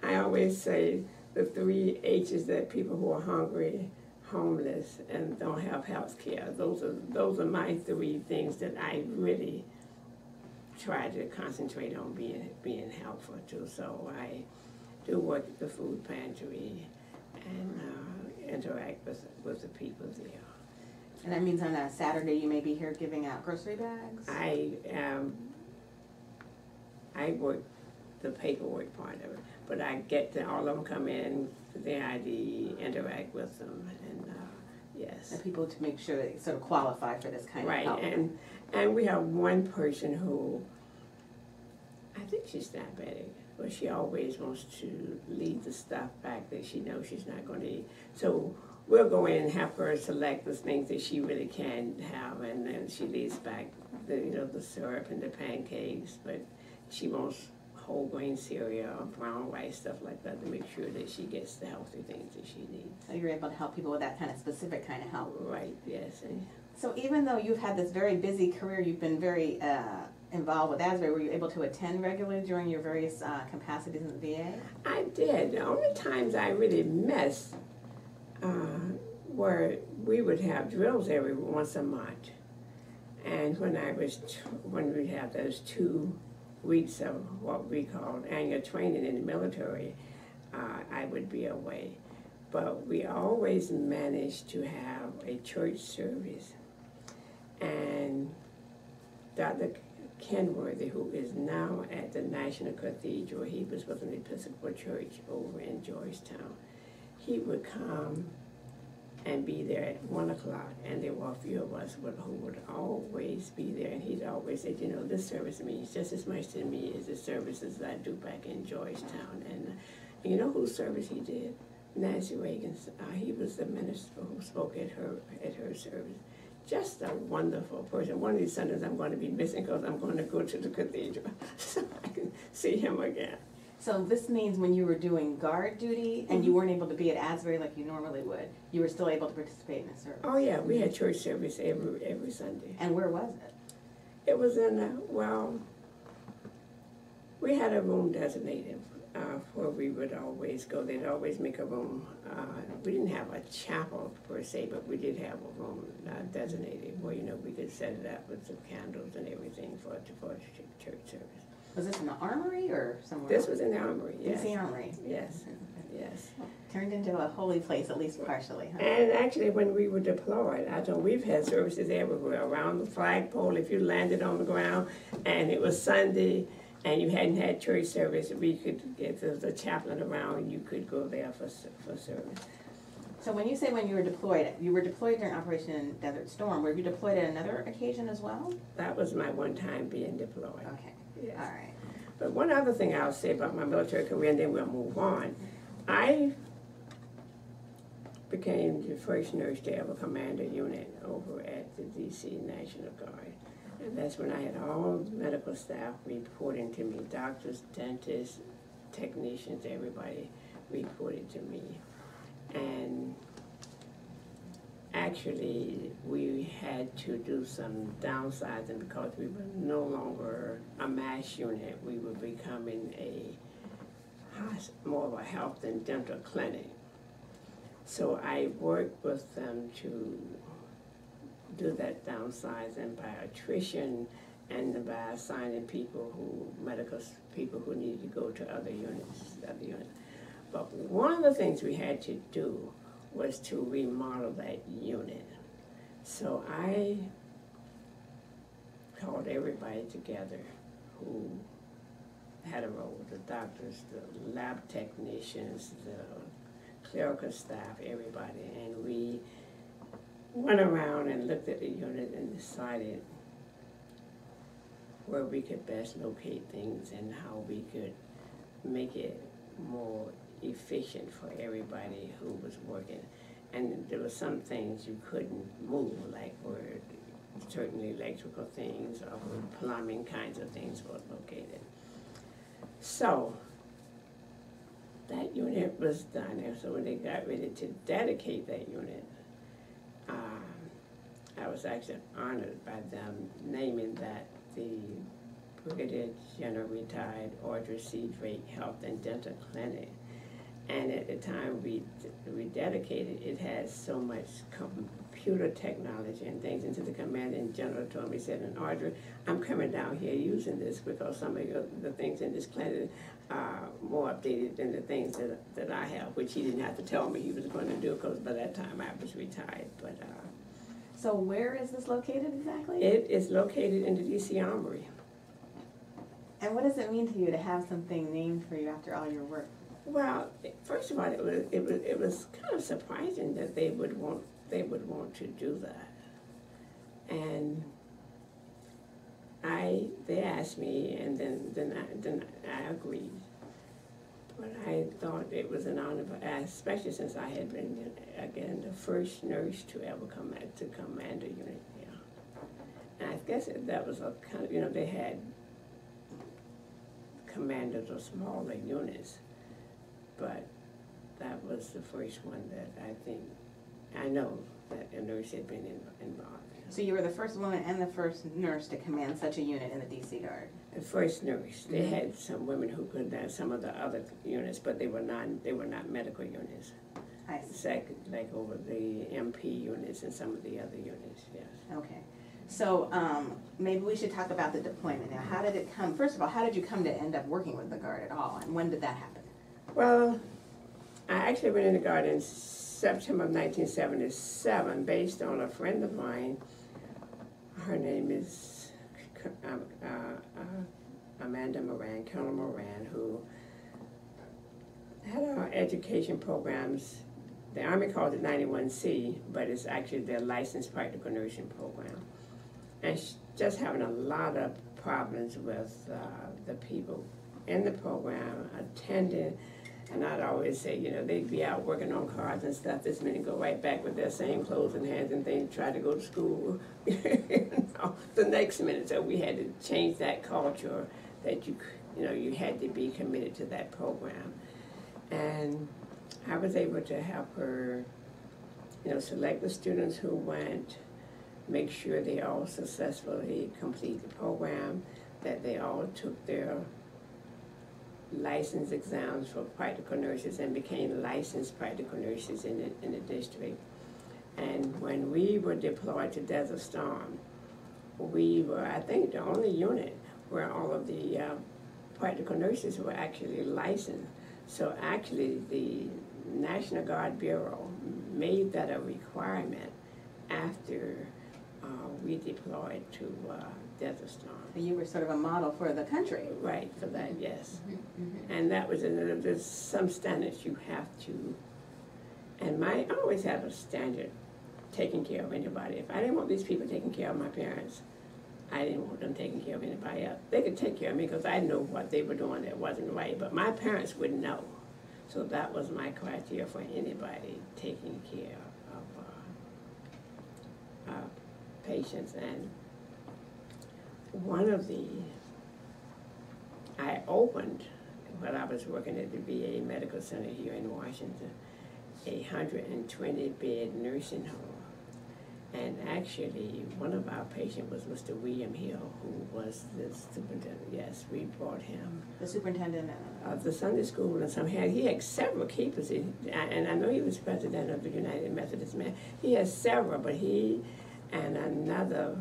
I always say the 3 H's that people who are hungry, homeless, and don't have health care. Those are my 3 things that I really try to concentrate on being helpful to. So I do work at the food pantry and interact with the people there. And that means on a Saturday you may be here giving out grocery bags? I work the paperwork part of it, but I get to all of them come in, their ID, interact with them, and yes. And people to make sure they sort of qualify for this kind of help. Right, and we have one person who, I think she's diabetic, but she always wants to leave the stuff back that she knows she's not going to eat. So we'll go in and have her select the things that she really can have, and then she leaves back the syrup and the pancakes, but she wants whole grain cereal, brown rice, stuff like that, to make sure that she gets the healthy things that she needs. So you're able to help people with that kind of specific kind of help. Right, yes. So even though you've had this very busy career, you've been very involved with Asbury, were you able to attend regularly during your various capacities in the VA? I did. The only times I really missed were we would have drills every once a month. And when we'd have those 2 weeks of what we called annual training in the military, I would be away. But we always managed to have a church service. And Dr. Kenworthy, who is now at the National Cathedral, he was with an Episcopal church over in Georgetown. He would come and be there at 1 o'clock, and there were a few of us who would always be there, and he'd always say, this service means just as much to me as the services I do back in Georgetown. And you know whose service he did? Nancy Reagan's. He was the minister who spoke at her service. Just a wonderful person. One of these Sundays I'm going to be missing because I'm going to go to the cathedral so I can see him again. So this means when you were doing guard duty and you weren't able to be at Asbury like you normally would, you were still able to participate in a service? Oh yeah, we had church service every Sunday. And where was it? It was in, we had a room designated where we would always go. They'd always make a room. We didn't have a chapel per se, but we did have a room designated where, we could set it up with some candles and everything for church service. Was this in the armory or somewhere This else? was in the armory, yes. DC Armory? Yes, yes. Turned into a holy place, at least partially, huh? And actually, when we were deployed, we've had services everywhere, around the flagpole. If you landed on the ground and it was Sunday and you hadn't had church service, if there was a chaplain around, you could go there for service. So when you were deployed during Operation Desert Storm. Were you deployed at another occasion as well? That was my one time being deployed. Okay. Yes. All right. But one other thing I'll say about my military career, and then we'll move on. I became the first nurse to ever command a unit over at the D.C. National Guard. And that's when I had all medical staff reporting to me, doctors, dentists, technicians, everybody reported to me. And actually, we had to do some downsizing because we were no longer a MASH unit. We were becoming more of a health and dental clinic. So I worked with them to do that downsizing by attrition and by assigning medical people who needed to go to other units. But one of the things we had to do was to remodel that unit. So I called everybody together who had a role, the doctors, the lab technicians, the clerical staff, everybody, and we went around and looked at the unit and decided where we could best locate things and how we could make it more efficient for everybody who was working. And there were some things you couldn't move, like where certain electrical things or where plumbing kinds of things were located. So that unit was done, and so when they got ready to dedicate that unit, I was actually honored by them naming that the Brigadier General retired Audrey Drake Health and Dental Clinic. And at the time we dedicated, it had so much computer technology and things. And so the commanding general told me, he said, and Audrey, I'm coming down here using this because some of the things in this clinic are more updated than the things that I have, which he didn't have to tell me he was going to do because by that time I was retired. But so where is this located exactly? It is located in the D.C. Armory. And what does it mean to you to have something named for you after all your work Well, first of all, it was kind of surprising that they would want to do that, and they asked me, and then I agreed. But I thought it was an honor, especially since I had been again the first nurse to ever come to command a unit. Yeah, and I guess that was a kind of, they had commanded of smaller units. But that was the first one that I know that a nurse had been involved in. So you were the first woman and the first nurse to command such a unit in the DC Guard? The first nurse. They had some women who could some of the other units, but they were not medical units. I see. Like over the MP units and some of the other units, yes. Okay. So maybe we should talk about the deployment now. How did it come? First of all, how did you come to end up working with the Guard at all, and when did that happen? Well, I actually went in the Guard in September of 1977 based on a friend of mine. Her name is Amanda Moran, Colonel Moran, who had our education programs. The Army calls it 91C, but it's actually their licensed practical nursing program. And just having a lot of problems with the people in the program, attending. And I'd always say, they'd be out working on cars and stuff. This minute go right back with their same clothes in hands and things, try to go to school. The next minute, so we had to change that culture that you had to be committed to that program. And I was able to help her, select the students who went, make sure they all successfully complete the program, that they all took their license exams for practical nurses and became licensed practical nurses in the district. And when we were deployed to Desert Storm, we were, I think, the only unit where all of the practical nurses were actually licensed. So actually the National Guard Bureau made that a requirement after we deployed to Desert Storm. So you were sort of a model for the country. Right, for that, yes. And that was, there's some standards you have to, and I always had a standard taking care of anybody. If I didn't want these people taking care of my parents, I didn't want them taking care of anybody else. They could take care of me because I knew what they were doing that wasn't right, but my parents wouldn't know. So that was my criteria for anybody taking care of patients. And one of I opened, when I was working at the VA Medical Center here in Washington, a 120-bed nursing home. And actually, one of our patients was Mr. William Hill, who was the superintendent. Yes, we brought him. The superintendent of the Sunday school, and he had several keepers. And I know he was president of the United Methodist Men. He has several, but he and another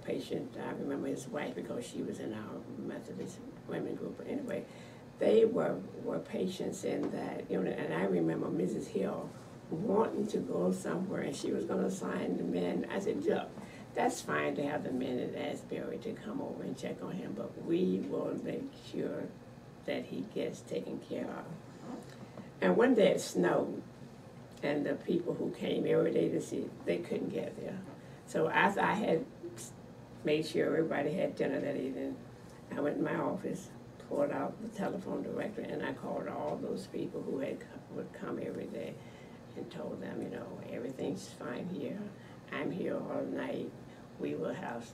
patient, I remember his wife because she was in our Methodist women group. But anyway, they were patients in that unit. And I remember Mrs. Hill wanting to go somewhere, and she was going to sign the men. I said, look, that's fine to have the men at Asbury to come over and check on him, but we will make sure that he gets taken care of. And one day it snowed, and the people who came every day to see, they couldn't get there. So after I had made sure everybody had dinner that evening, I went in my office, pulled out the telephone directory, and I called all those people who would come every day and told them, everything's fine here. I'm here all night. We will have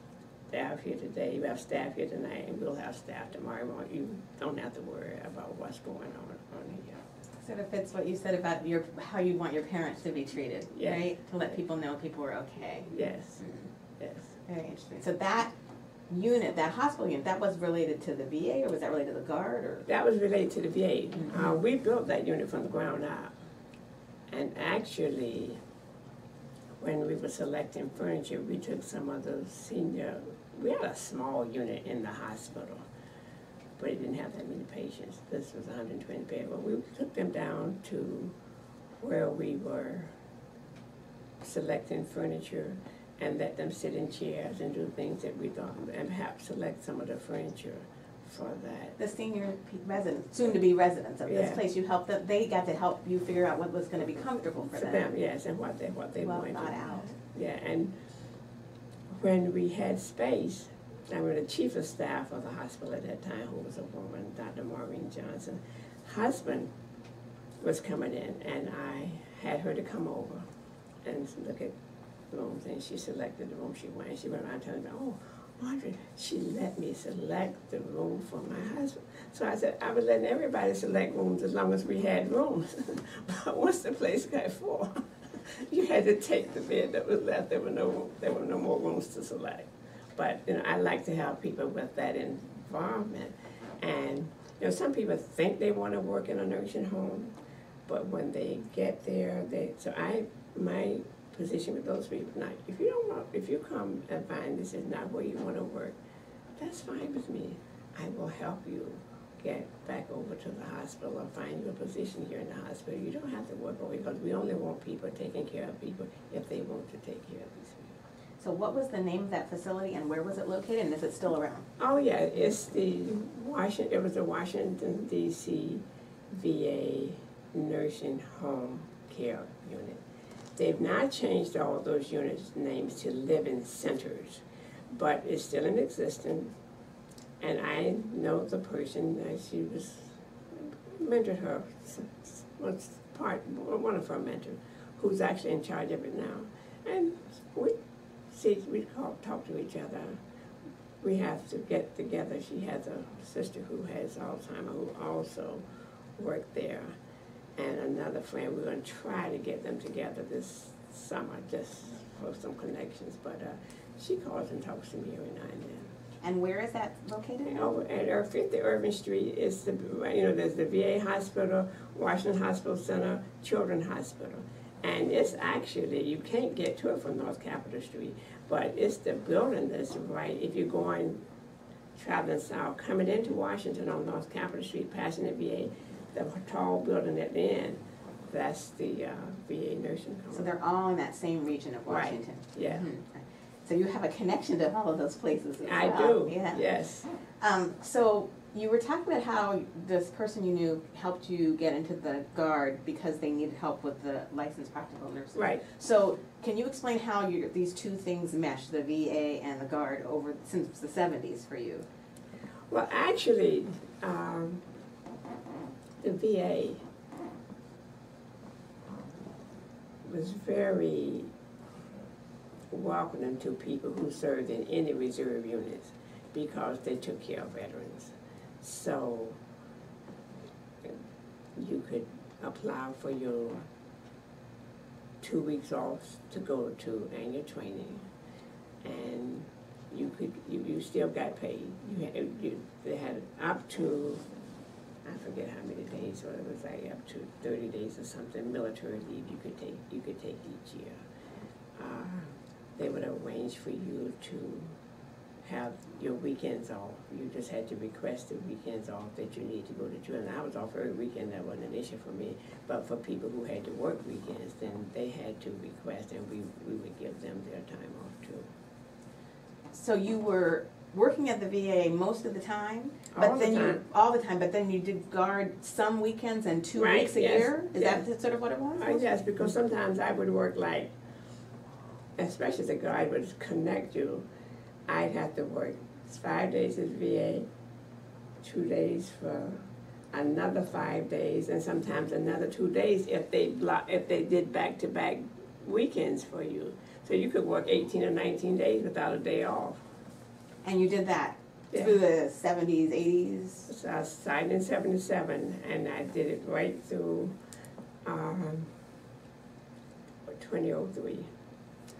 staff here today. We have staff here tonight, and we'll have staff tomorrow morning. You don't have to worry about what's going on here. Sort of fits what you said about how you want your parents to be treated, yes. Right? To let people know people were okay. Yes, yes. Very interesting. So that unit, that hospital unit, that was related to the VA, or was that related to the Guard? Or? That was related to the VA. We built that unit from the ground up. And actually, when we were selecting furniture, we took some of the we had a small unit in the hospital, but it didn't have that many patients. This was 120 bed, but we took them down to where we were selecting furniture and let them sit in chairs and do things that we thought, and perhaps select some of the furniture for that. The senior residents, soon-to-be residents of this Yeah. place, you helped them, they got to help you figure out what was gonna be comfortable for them. Yes, and what they Well wanted. thought out. Yeah, and when we had space, I was the chief of staff of the hospital at that time, who was a woman, Dr. Maureen Johnson. Husband was coming in, and I had her to come over and look at rooms, and she selected the room she wanted. She went around telling me, "Oh, Audrey, she let me select the room for my husband." So I said, I was letting everybody select rooms as long as we had rooms. But once the place got full, you had to take the bed that was left. There were no more rooms to select. But I like to help people with that involvement. And some people think they want to work in a nursing home, but when they get there, my position with those people, now, if you come and find this is not where you want to work, that's fine with me. I will help you get back over to the hospital or find you a position here in the hospital. You don't have to work away, because we only want people taking care of people if they want to take care of these people. So what was the name of that facility and where was it located, and is it still around? Oh yeah, it was the Washington D.C. VA Nursing Home Care Unit. They've now changed all those units' names to living centers, but it's still in existence. And I know the person that she was mentored her, was one of her mentors, who's actually in charge of it now. And we talk to each other. We have to get together. She has a sister who has Alzheimer's who also worked there, and another friend. We're going to try to get them together this summer just for some connections. But she calls and talks to me every now and then. And where is that located? Over at 50 Irving Street is there's the VA Hospital, Washington Hospital Center, Children's Hospital. And it's actually, you can't get to it from North Capitol Street, but it's the building that's right, if you're going, traveling south, coming into Washington on North Capitol Street, passing the VA, the tall building at the end, that's the VA nursing home. So they're all in that same region of Washington? Right. Yeah. Mm-hmm. So you have a connection to all of those places as well. I do, yeah. Yes. So you were talking about how this person you knew helped you get into the Guard because they needed help with the licensed practical nurses. Right. So can you explain how these two things mesh, the VA and the Guard, since the 70s for you? Well, actually, the VA was very welcoming to people who served in any reserve units because they took care of veterans. So you could apply for your 2 weeks off to go to annual training, and you still got paid. They had up to, I forget how many days, or it was like up to 30 days or something, military leave you could take each year. They would arrange for you to have your weekends off. You just had to request the weekends off that you need to go to drill. And I was off every weekend, that wasn't an issue for me. But for people who had to work weekends, then they had to request, and we would give them their time off too. So you were working at the VA most of the time, All the time, but then you did Guard some weekends and 2 Right, weeks a yes, year? Is yes. that sort of what it was? Yes, because sometimes I would work especially the Guard would connect you. I'd have to work 5 days at VA, 2 days for another 5 days, and sometimes another 2 days if they did back-to-back weekends for you. So you could work 18 or 19 days without a day off. And you did that through the 70s, 80s? So I started in 77, and I did it right through 2003.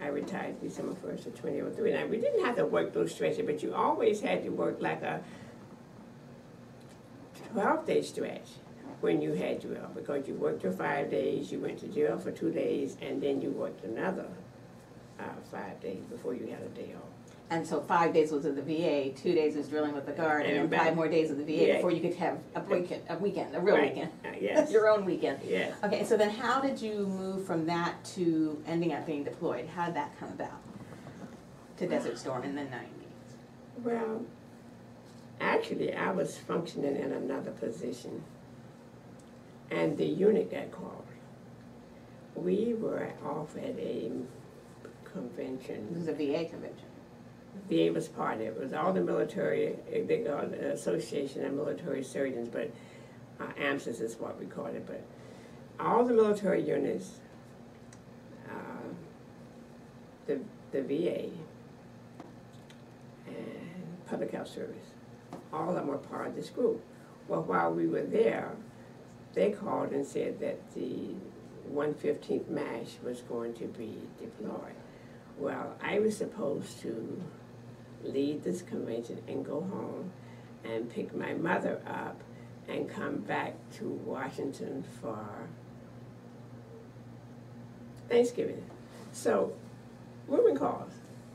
I retired December 1st of 2003. Now, we didn't have to work those stretches, but you always had to work like a 12-day stretch when you had jail, because you worked your 5 days, you went to jail for 2 days, and then you worked another 5 days before you had a day off. And so 5 days was at the VA, 2 days was drilling with the Guard, and then 5 more days at the VA before you could have a weekend, a real weekend. Yes. Your own weekend. Yes. Okay, so then how did you move from that to ending up being deployed? How did that come about to Desert Storm in the 90s? Well, Actually, I was functioning in another position, and the unit got called. We were off at a convention. This is a VA convention. VA was part of it. It was all the military, they called it Association of Military Surgeons, but AMSIS is what we called it. But all the military units, the VA, and Public Health Service, all of them were part of this group. Well, while we were there, they called and said that the 115th MASH was going to be deployed. Well, I was supposed to lead this convention and go home and pick my mother up and come back to Washington for Thanksgiving. So, woman calls.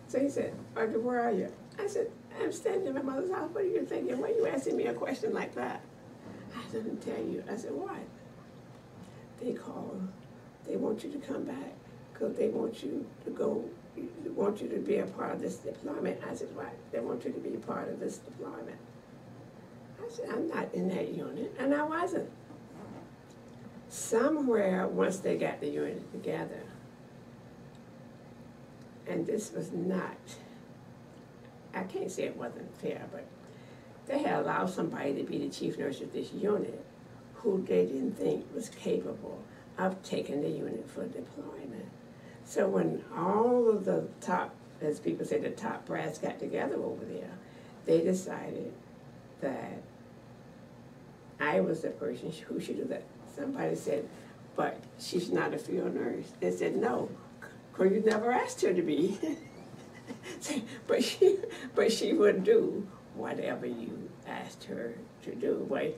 So he said, Audrey, where are you? I said, I'm standing in my mother's house. What are you thinking? Why are you asking me a question like that? I didn't tell you. I said, what? They called. They want you to come back because they want you to go. They want you to be a part of this deployment. I said, what? They want you to be a part of this deployment. I said, I'm not in that unit. And I wasn't. Somewhere, once they got the unit together, and this was not, I can't say it wasn't fair, but they had allowed somebody to be the chief nurse of this unit who they didn't think was capable of taking the unit for deployment. So when all of the top, as people say, the top brass got together over there, they decided that I was the person who should do that. Somebody said, but she's not a field nurse. They said, no, because you never asked her to be. but she would do whatever you asked her to do. Well,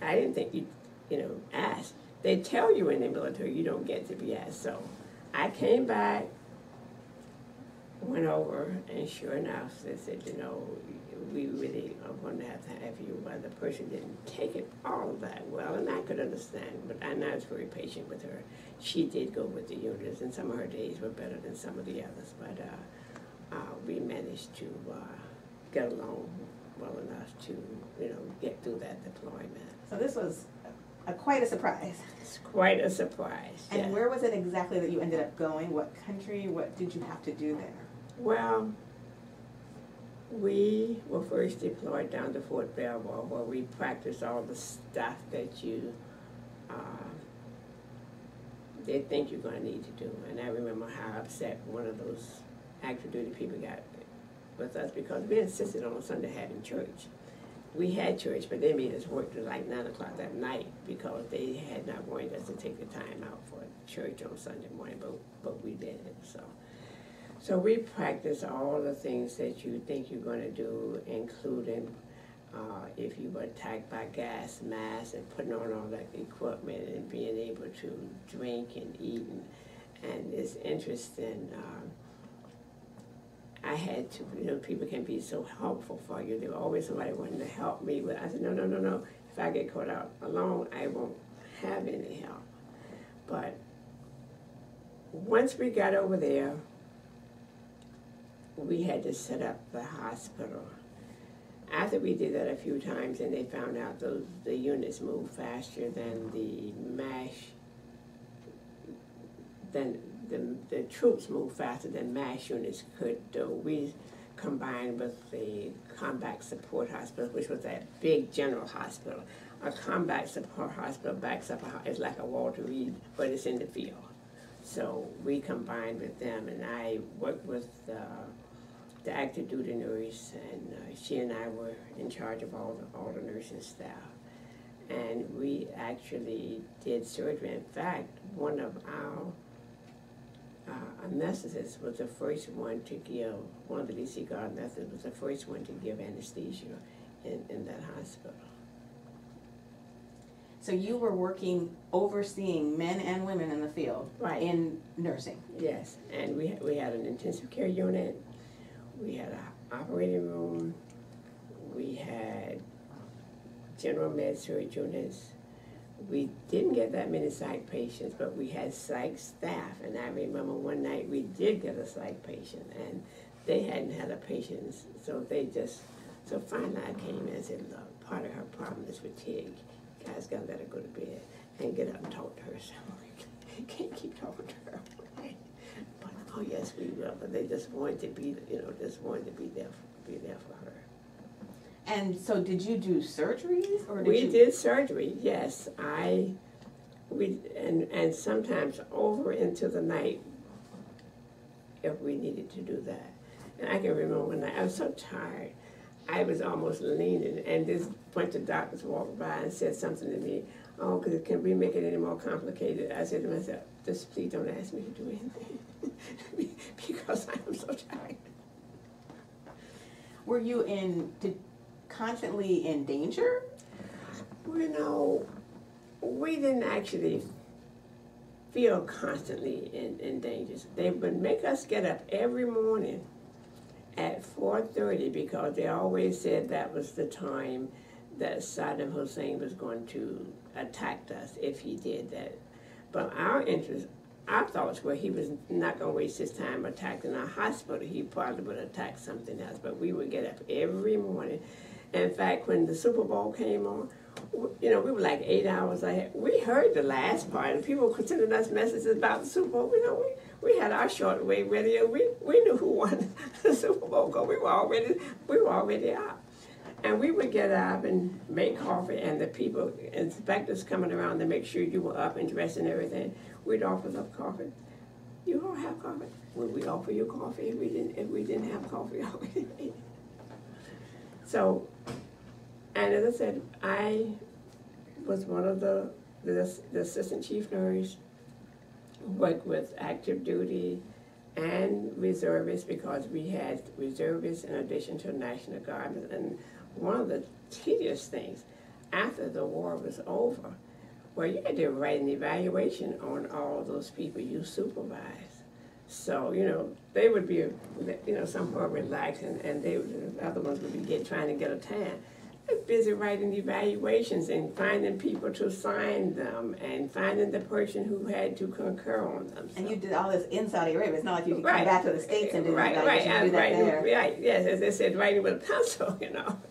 I didn't think you ask. They tell you in the military you don't get to be asked. So I came back, went over, and sure enough, they said, we really are going to have you. Well, the person didn't take it all that well, and I could understand, but I was very patient with her. She did go with the units, and some of her days were better than some of the others, but we managed to get along well enough to, get through that deployment. So this was quite a surprise. It's quite a surprise. And yeah. Where was it exactly that you ended up going? What country? What did you have to do there? Well, we were first deployed down to Fort Belvoir, where we practiced all the stuff that you they think you're going to need to do. And I remember how upset one of those active duty people got with us because we insisted on Sunday having church. We had church, but they made us work till like 9 o'clock that night because they had not wanted us to take the time out for church on Sunday morning, but we did it. So we practice all the things that you think you're going to do, including if you were attacked by gas masks and putting on all that equipment and being able to drink and eat. And it's interesting. I had to, people can be so helpful for you. There was always somebody wanting to help me. But I said, no. If I get caught out alone, I won't have any help. But once we got over there, we had to set up the hospital. After we did that a few times and they found out the units moved faster than the MASH, then the troops moved faster than MASH units could do. We combined with the Combat Support Hospital, which was that big general hospital. A Combat Support Hospital backs up, it's like a Walter Reed, but it's in the field. So we combined with them, and I worked with the active duty nurse, and she and I were in charge of all the nursing staff. And we actually did surgery. In fact, one of our anesthetists was the first one to give, one of the DC Guard anesthetists was the first one to give anesthesia in that hospital. So you were working, overseeing men and women in the field, right, in nursing? Yes, and we had an intensive care unit, we had an operating room, we had general med surg units. We didn't get that many psych patients, but we had psych staff. And I remember one night we did get a psych patient, and they hadn't had a patient, so they just So finally I came in and said, look, part of her problem is fatigue. You guys gotta let her go to bed and get up and talk to her. So we can't keep talking to her. But oh yes, we will. But they just wanted to be, just wanted to be there for her. And so did you do surgeries, or We did surgery, yes. And sometimes over into the night if we needed to do that. And I can remember one night, I was so tired, I was almost leaning, and this bunch of doctors walked by and said something to me, oh, can we make it any more complicated? I said to myself, just please don't ask me to do anything, because I am so tired. Were you constantly in danger? We didn't actually feel constantly in danger. They would make us get up every morning at 4:30 because they always said that was the time that Saddam Hussein was going to attack us if he did that. But our thoughts were he was not going to waste his time attacking our hospital. He probably would attack something else. But we would get up every morning. In fact, when the Super Bowl came on, we were like 8 hours ahead. We heard the last part, and people were sending us messages about the Super Bowl. We had our shortwave radio. We knew who won the Super Bowl because we were already out. And we would get up and make coffee, and the people, inspectors coming around to make sure you were up and dressed and everything, we'd offer up coffee. You all have coffee? Well, we'd offer you coffee if we didn't have coffee already. So, and as I said, I was one of the assistant chief nurse, worked with active duty and reservists because we had reservists in addition to National Guard. And one of the tedious things after the war was over, well, you had to write an evaluation on all those people you supervised. So, they would be, some were relaxed, and the other ones would be trying to get a tan. They're busy writing evaluations and finding people to sign them and finding the person who had to concur on them. So. And you did all this in Saudi Arabia. It's not like you could come back to the States and do right, that. Right, you do that there. Right, yes. As they said, writing with a pencil,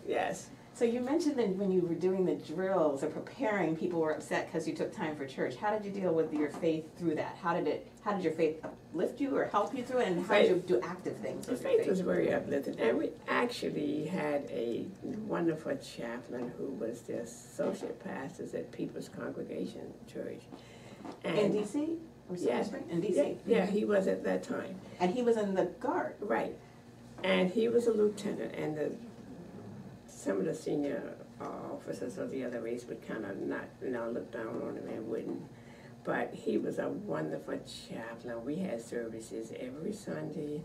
yes. So you mentioned that when you were doing the drills or preparing, people were upset because you took time for church. How did you deal with your faith through that? How did your faith uplift you or help you through it? And how did you do active things with your faith? Faith was very uplifting. And we actually had a wonderful chaplain who was the associate pastor at People's Congregation Church. And in D.C.? Yes. In D.C.? Yeah, he was at that time. And he was in the Guard? Right. And he was a lieutenant, and some of the senior officers of the other race would kind of not, look down on him and wouldn't. But he was a wonderful chaplain. We had services every Sunday.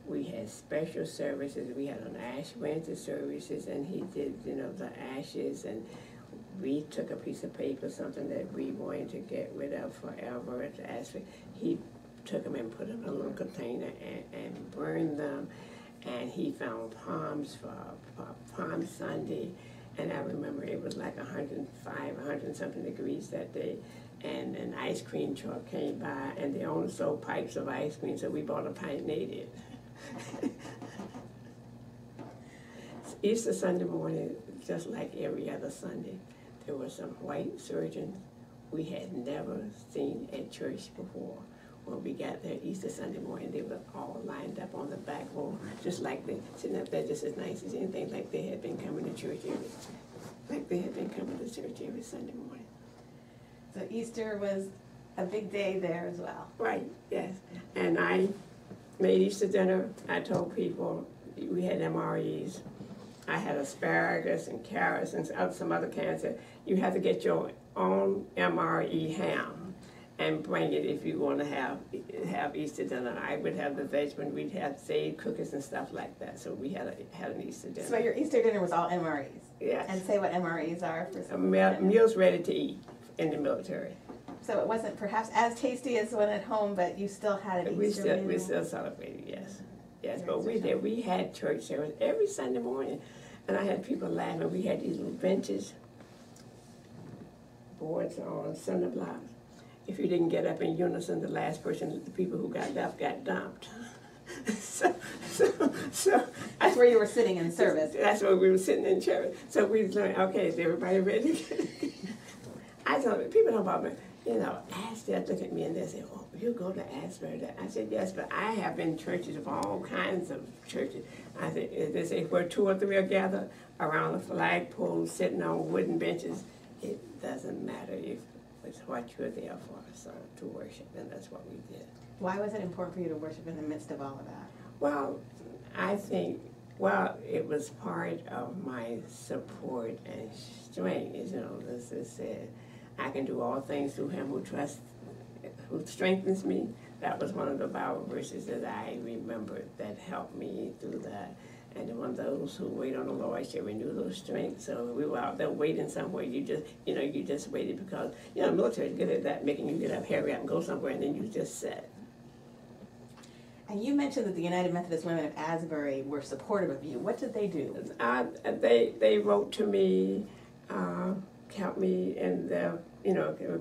We had special services. We had an Ash Wednesday services, and he did, the ashes. And we took a piece of paper, something that we wanted to get rid of forever at the Asbury. He took them and put them in a little container and burned them. And he found palms for Palm Sunday, and I remember it was like 100-something degrees that day, and an ice cream truck came by, and they only sold pipes of ice cream, so we bought a pint native. Easter Sunday morning, just like every other Sunday, there were some white surgeons we had never seen at church before. When we got there Easter Sunday morning, they were all lined up on the back row, just like they sitting up there, just as nice as anything, like they had been coming to church every Sunday morning. So Easter was a big day there as well. Right, yes. And I made Easter dinner. I told people we had MREs. I had asparagus and carrots and some other cans. You have to get your own MRE ham and bring it if you want to have Easter dinner. I would have the vegetables, we'd have saved cookies and stuff like that. So we had an Easter dinner. So your Easter dinner was all MREs? Yes. And say what MREs are for some meals ready to eat in the military. So it wasn't perhaps as tasty as one at home, but you still had an Easter meal? We still celebrated, yes. Yes, but we had church service every Sunday morning. And I had people laughing. We had these little benches, boards on cinder blocks. If you didn't get up in unison, the last person, the people who got left got dumped. So That's where you were sitting in service. That's where we were sitting in church. So we was like, okay, is everybody ready? I told people don't bother me. You know, Asbury look at me and they say, oh, you go to Asbury. I said, yes, but I have been churches of all kinds of churches. I said, they say, where 2 or 3 are gathered around a flagpole, sitting on wooden benches, it doesn't matter if it's what you're there for, so to worship, and that's what we did. Why was it important for you to worship in the midst of all of that? Well, I think, it was part of my support and strength. You know, this is said, I can do all things through him who strengthens me. That was one of the Bible verses that I remembered that helped me through that. And one of those who wait on the Lord shall renew those strength. So we were out there waiting somewhere. You just waited because, military is good at that, making you get up, hurry up, and go somewhere, and then you just sat. And you mentioned that the United Methodist Women of Asbury were supportive of you. What did they do? They wrote to me, kept me in their,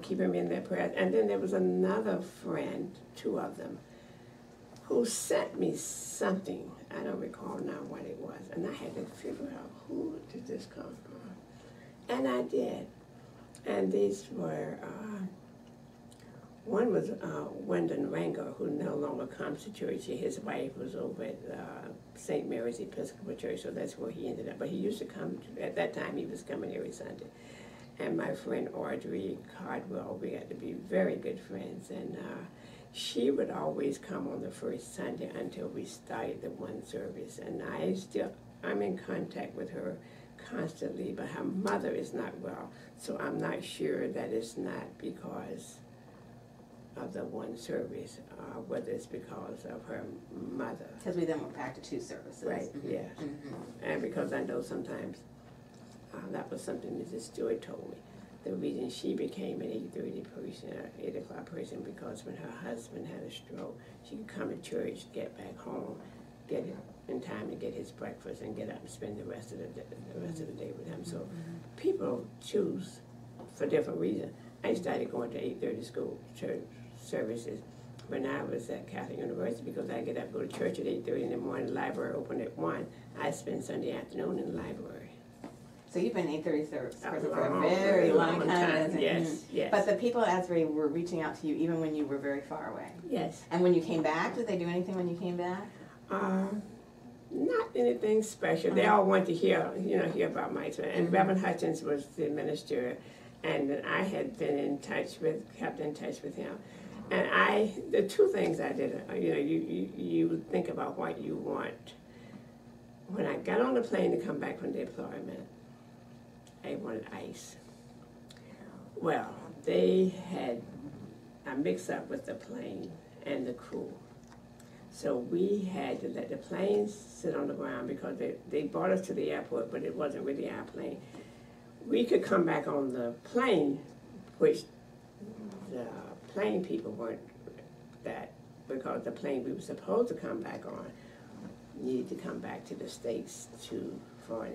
keeping me in their prayers. And then there was another friend, 2 of them, who sent me something. I don't recall now what it was. And I had to figure out, who did this come from? And I did. And these were, one was Wyndon Ranger, who no longer comes to church. His wife was over at St. Mary's Episcopal Church, so that's where he ended up. But he used to come, at that time he was coming every Sunday. And my friend Audrey Cardwell, we got to be very good friends. And she would always come on the first Sunday until we started the one service. And I'm in contact with her constantly, but her mother is not well. So I'm not sure that it's not because of the one service, whether it's because of her mother. Because we then went back to 2 services. Right, Mm-hmm. yeah. Mm-hmm. And because I know sometimes that was something Mrs. Stewart told me. The reason she became an 8:30 person, 8 o'clock person, because when her husband had a stroke, she could come to church, get back home, get it in time to get his breakfast, and get up and spend the rest of the day with him. So people choose for different reasons. I started going to 8:30 school church services when I was at Catholic University because I get up, go to church at 8:30 in the morning, the library opened at 1. I spend Sunday afternoon in the library. So you've been 8:30 service for a long, very long time. Yes, yes. But the people at Asbury were reaching out to you even when you were very far away. Yes. And when you came back, did they do anything when you came back? Not anything special. They all wanted to hear about my experience. And Reverend Hutchins was the minister, and I had been kept in touch with him. And the 2 things I did, you think about what you want. When I got on the plane to come back from deployment, I wanted ice. Well, they had a mix-up with the plane and the crew. So we had to let the planes sit on the ground because they brought us to the airport, but it wasn't really our plane. We could come back on the plane, which the plane people weren't that, because the plane we were supposed to come back on needed to come back to the States for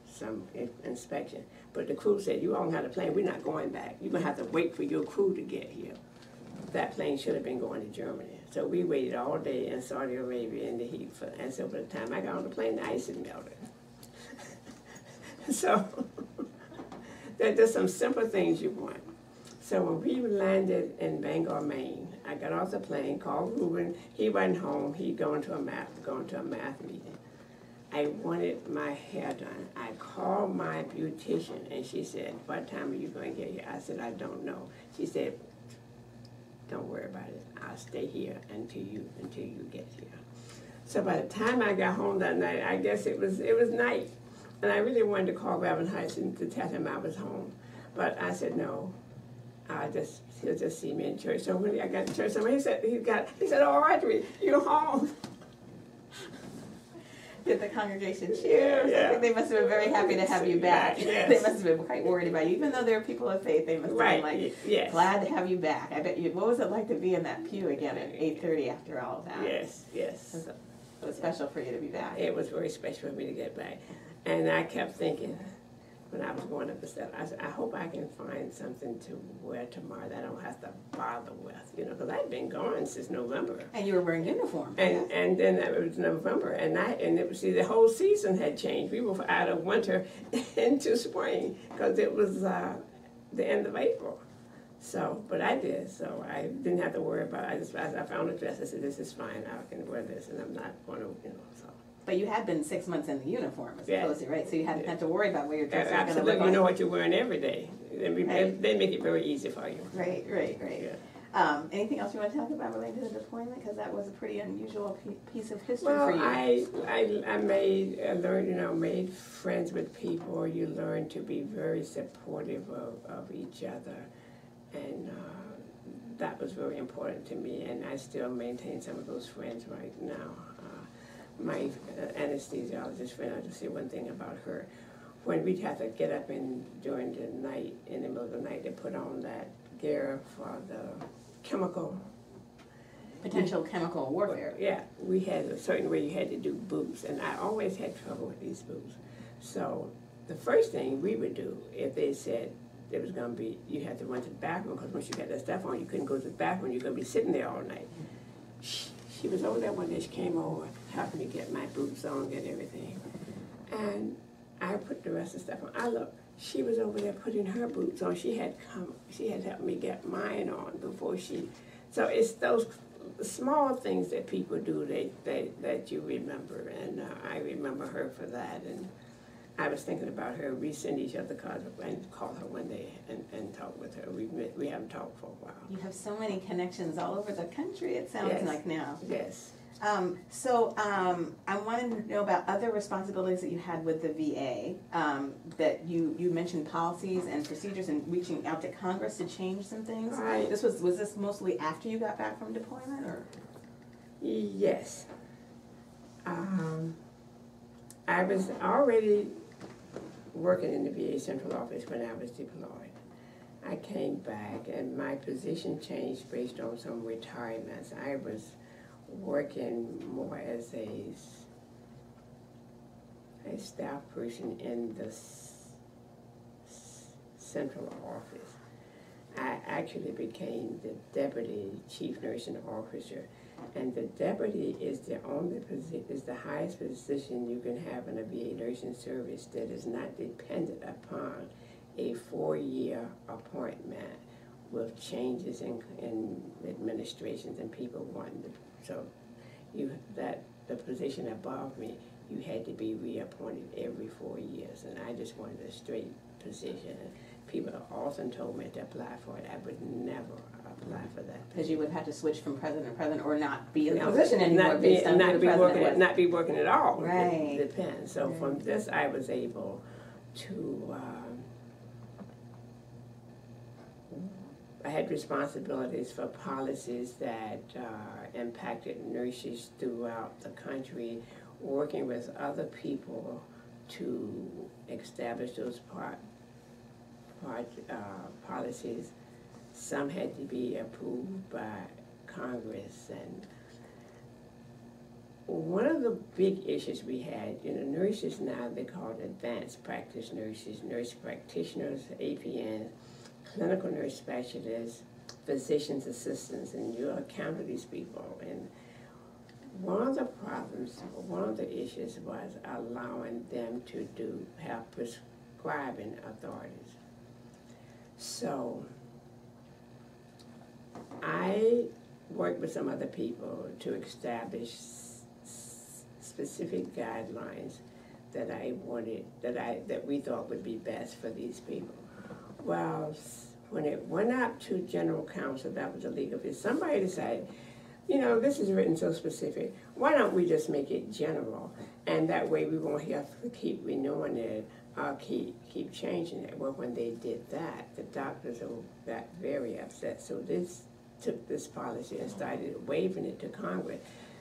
some inspection. But the crew said, you all got a plane, we're not going back. You're gonna have to wait for your crew to get here. That plane should have been going to Germany. So we waited all day in Saudi Arabia in the heat. And so by the time I got on the plane, the ice had melted. So there's just some simple things you want. So when we landed in Bangor, Maine, I got off the plane, called Ruben. He wasn't home. He'd going to a math meeting. I wanted my hair done. I called my beautician, and she said, what time are you going to get here? I said, I don't know. She said, don't worry about it. I'll stay here until you get here. So by the time I got home that night, I guess it was night. And I really wanted to call Reverend Hudson to tell him I was home. But I said, no, he'll just see me in church. So when I got to church, he said, oh, Audrey, you're home. Did the congregation cheer? Yeah. I think they must have been very happy to have you back. Yes. They must have been quite worried about you. Even though they were people of faith, they must have been like, yes. glad to have you back. I bet you, what was it like to be in that pew again at 8:30 after all of that? Yes, yes. It was special for you to be back. It was very special for me to get back. And I kept thinking, when I was going up the steps. I said, I hope I can find something to wear tomorrow that I don't have to bother with, you know, because I'd been gone since November. And you were wearing uniform. And then it was November, and it was, see, the whole season had changed. We were out of winter into spring because it was the end of April. So, but I did, so I didn't have to worry about it. I found a dress. I said, this is fine. I can wear this, and I'm not going to, you know, so. But you had been 6 months in the uniform, as Yeah. opposed to, right? So you hadn't had to worry about where your dress was going to look Absolutely, like. you know what you're wearing every day. Right. They make it very easy for you. Right. Yeah. Anything else you want to talk about related to the deployment? Because that was a pretty unusual piece of history Well, for you. I learned, you know, made friends with people. You learn to be very supportive of each other, and that was very important to me. And I still maintain some of those friends right now. My anesthesiologist friend, I'll just say one thing about her. When we'd have to get up during the night, in the middle of the night, to put on that gear for the Potential chemical warfare. Yeah, we had a certain way you had to do boots, and I always had trouble with these boots. So the first thing we would do, if they said it was going to be, you had to run to the bathroom, because once you got that stuff on, you couldn't go to the bathroom, you're going to be sitting there all night. She was over there one day, she came over, helped me get my boots on, get everything. And I put the rest of the stuff on. She was over there putting her boots on. She had helped me get mine on before she. So it's those small things that people do that you remember, and I remember her for that. And I was thinking about her. We sent each other cards and called her one day and talked with her. We haven't talked for a while. You have so many connections all over the country, it sounds like now. Yes. I wanted to know about other responsibilities that you had with the VA, that you mentioned policies and procedures and reaching out to Congress to change some things. Right. Was this mostly after you got back from deployment, or? Yes. I was already working in the VA central office when I was deployed. I came back and my position changed based on some retirements. I was working more as a staff person in the central office. I actually became the deputy chief nursing officer, and the deputy is the highest position you can have in a VA nursing service that is not dependent upon a 4-year appointment with changes in administrations and people wanting to. So the position above me, you had to be reappointed every 4 years, and I just wanted a straight position. People often told me to apply for it. I would never apply for that. Because you would have to switch from president to president, or not be in the position anymore based on who the president was. Not be working at all. Right. It depends. So from this, I was able to. I had responsibilities for policies that impacted nurses throughout the country, working with other people to establish those policies. Some had to be approved by Congress, and one of the big issues we had, nurses now, they're called advanced practice nurses, nurse practitioners, APNs, clinical nurse specialists, physician's assistants, and you encounter these people. And one of the problems, one of the issues was allowing them to have prescribing authorities. So I worked with some other people to establish specific guidelines that that we thought would be best for these people. Well, when it went out to General Counsel, that was a legal fee, somebody decided, this is written so specific, why don't we just make it general? And that way we won't have to keep renewing it or keep changing it. Well, when they did that, the doctors got very upset. So this took this policy and started waving it to Congress.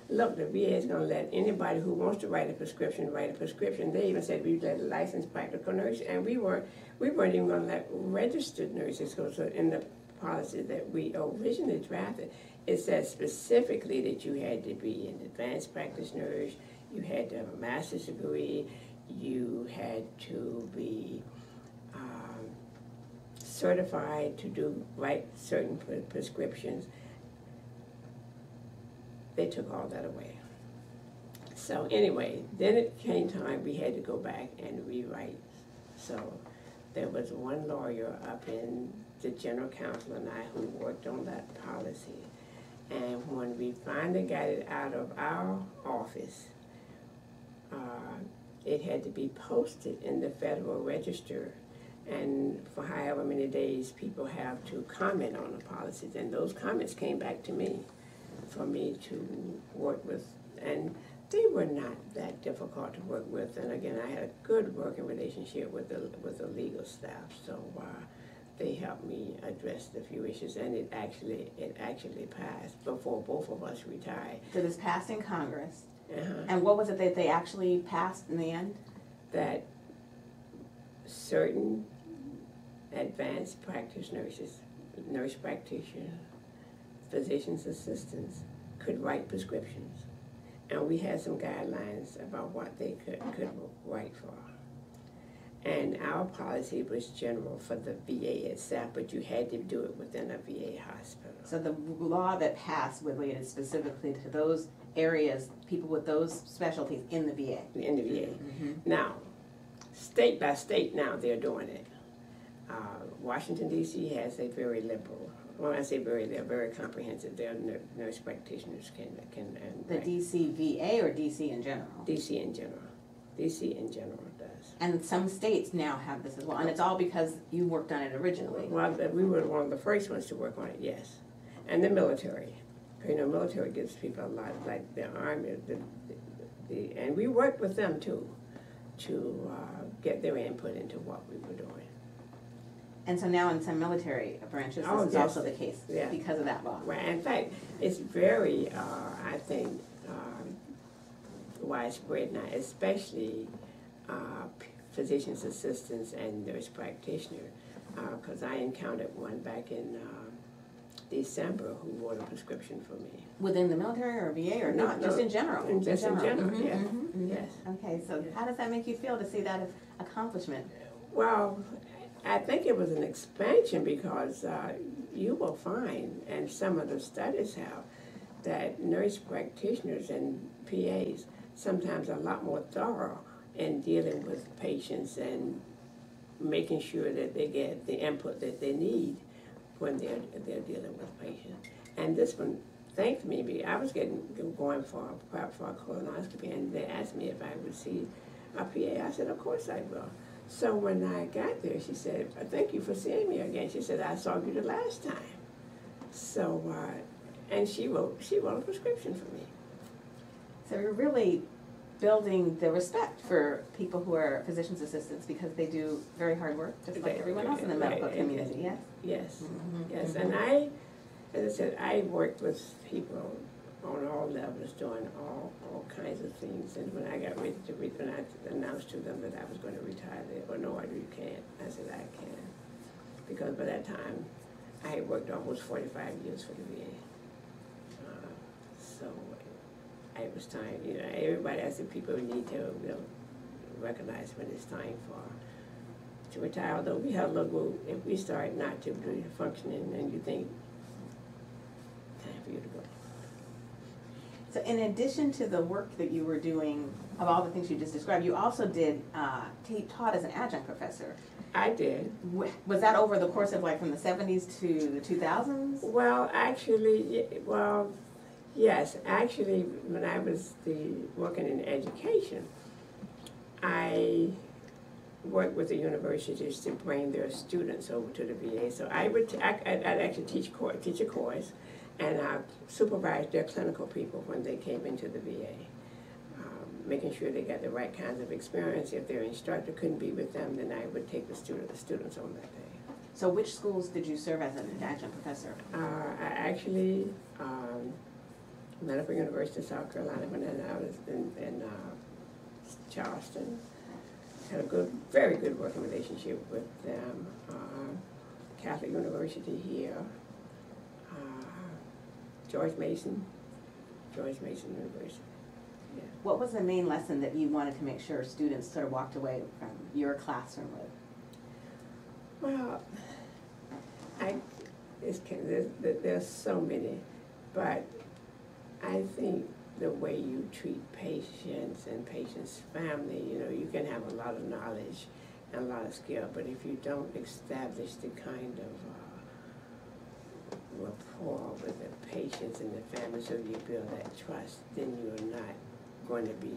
Look, the VA is going to let anybody who wants to write a prescription write a prescription. They even said we let a licensed practical nurse, and we weren't even going to let registered nurses go. So in the policy that we originally drafted, it said specifically that you had to be an advanced practice nurse, you had to have a master's degree, you had to be certified to write certain prescriptions, they took all that away. So anyway, then it came time we had to go back and rewrite. So there was one lawyer up in the general counsel and I who worked on that policy. And when we finally got it out of our office, it had to be posted in the Federal Register, and for however many days people have to comment on the policies, and those comments came back to me for me to work with, and they were not that difficult to work with. And again, I had a good working relationship with the legal staff, so they helped me address the few issues, and it actually passed before both of us retired. So this passed in Congress. Uh-huh. And what was it that they actually passed in the end? That certain advanced practice nurses, nurse practitioners, physician's assistants could write prescriptions. And we had some guidelines about what they could write for. And our policy was general for the VA itself, but you had to do it within a VA hospital. So the law that passed related specifically to those areas, people with those specialties in the VA. In the VA. Mm-hmm. Now, state by state now they're doing it. Washington, D.C. has a very liberal, when I say very, they're very comprehensive. Their nurse practitioners can The D.C. VA or D.C. in general? D.C. in general. D.C. in general does. And some states now have this as well, and it's all because you worked on it originally. Well, we were one of the first ones to work on it, yes. And the military. You know, military gives people a lot, like the Army, and we worked with them too, to get their input into what we were doing. And so now in some military branches, this is yes. also the case because of that law. Right. In fact, it's very, I think, widespread now, especially physician's assistants and nurse practitioners, because I encountered one back in December who wrote a prescription for me. Within the military or VA or not? Just in general? Just in general, mm-hmm, yeah. Mm-hmm, mm-hmm. Yes. Okay, so how does that make you feel to see that accomplishment? Well, I think it was an expansion because you will find, and some of the studies have, that nurse practitioners and PAs sometimes are a lot more thorough in dealing with patients and making sure that they get the input that they need when they're dealing with patients. And this one thanked me. I was going for a colonoscopy, and they asked me if I would see a PA. I said, of course I will. So when I got there, she said, thank you for seeing me again. She said, I saw you the last time. So, and she wrote a prescription for me. So you're really building the respect for people who are physician's assistants because they do very hard work, just like everyone else in the medical community, yes? Yes, mm-hmm, yes. Mm-hmm. And as I said, I worked with people on all levels doing all kinds of things. And when I got ready to when I announced to them that I was going to retire, they said, no, you can't. I said, I can. Because by that time, I had worked almost 45 years for the VA. So it was time, you know, everybody, I said, people need to recognize when it's time to retire. Although we have a little group, if we start not to be functioning, then you think, time for you to go. So in addition to the work that you were doing, of all the things you just described, you also did, taught as an adjunct professor. I did. Was that over the course of like from the 70s to the 2000s? Well, actually, yes. Actually, when I was working in education, I worked with the universities to bring their students over to the VA. So I'd actually teach a course, and I supervised their clinical people when they came into the VA, making sure they got the right kinds of experience. If their instructor couldn't be with them, then I would take the students on that day. So which schools did you serve as an adjunct professor? I actually, Medical University of South Carolina, when I was in Charleston. Had a very good working relationship with them. Catholic University here. George Mason University. Yeah. What was the main lesson that you wanted to make sure students sort of walked away from your classroom with? Well, There's so many, but I think the way you treat patients and patients' family, you can have a lot of knowledge and a lot of skill, but if you don't establish the kind of rapport with the patients and the family so you build that trust, then you're not going to be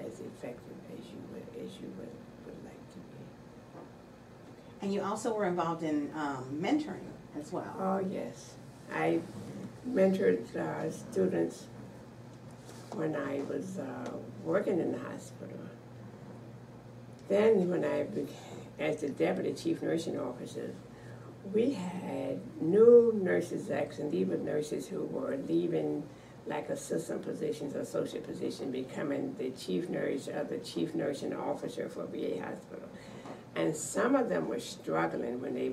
as effective as you would like to be. And you also were involved in mentoring as well. Oh, yes. I mentored students when I was working in the hospital. Then when as the Deputy Chief Nursing Officer, we had new nurses, and these were nurses who were leaving like assistant positions, associate positions, becoming the chief nurse or the chief nursing officer for VA hospital. And some of them were struggling when they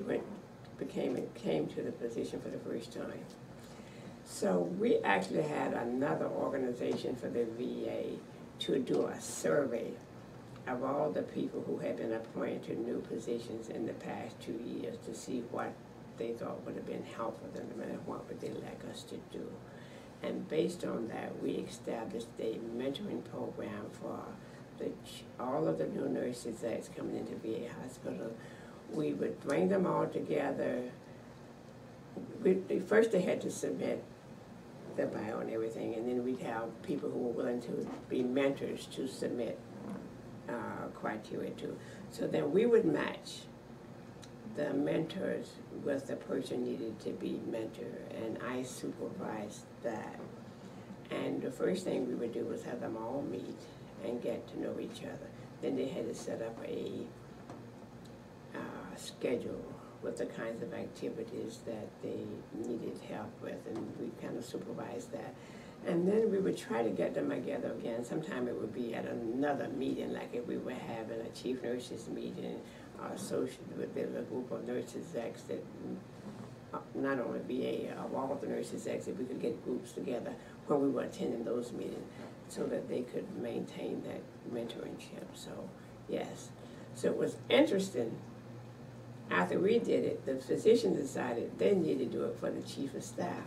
came to the position for the first time. So we actually had another organization for the VA to do a survey of all the people who had been appointed to new positions in the past 2 years to see what they thought would have been helpful to them and what would they like us to do. And based on that, we established a mentoring program for all of the new nurses that's coming into VA hospital. We would bring them all together. First they had to submit their bio and everything, and then we'd have people who were willing to be mentors to submit criteria too. So then we would match the mentors with the person needed to be mentored, and I supervised that. And the first thing we would do was have them all meet and get to know each other. Then they had to set up a schedule with the kinds of activities that they needed help with, and we kind of supervised that. And then we would try to get them together again. Sometime it would be at another meeting, like if we were having a chief nurses meeting, or social with a group of nurses execs that, not only VA, of all the nurses execs, that we could get groups together when we were attending those meetings so that they could maintain that mentorship. So, yes. So it was interesting. After we did it, the physicians decided they needed to do it for the chief of staff.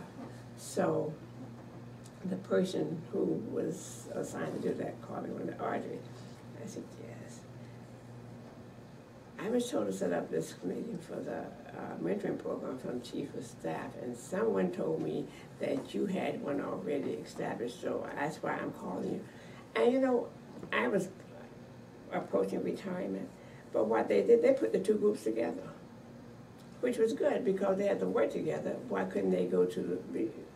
So the person who was assigned to do that called me one day, Audrey. I said, yes. I was told to set up this meeting for the mentoring program from chief of staff, and someone told me that you had one already established, so that's why I'm calling you. And I was approaching retirement, but what they did, they put the two groups together, which was good because they had to work together. Why couldn't they go to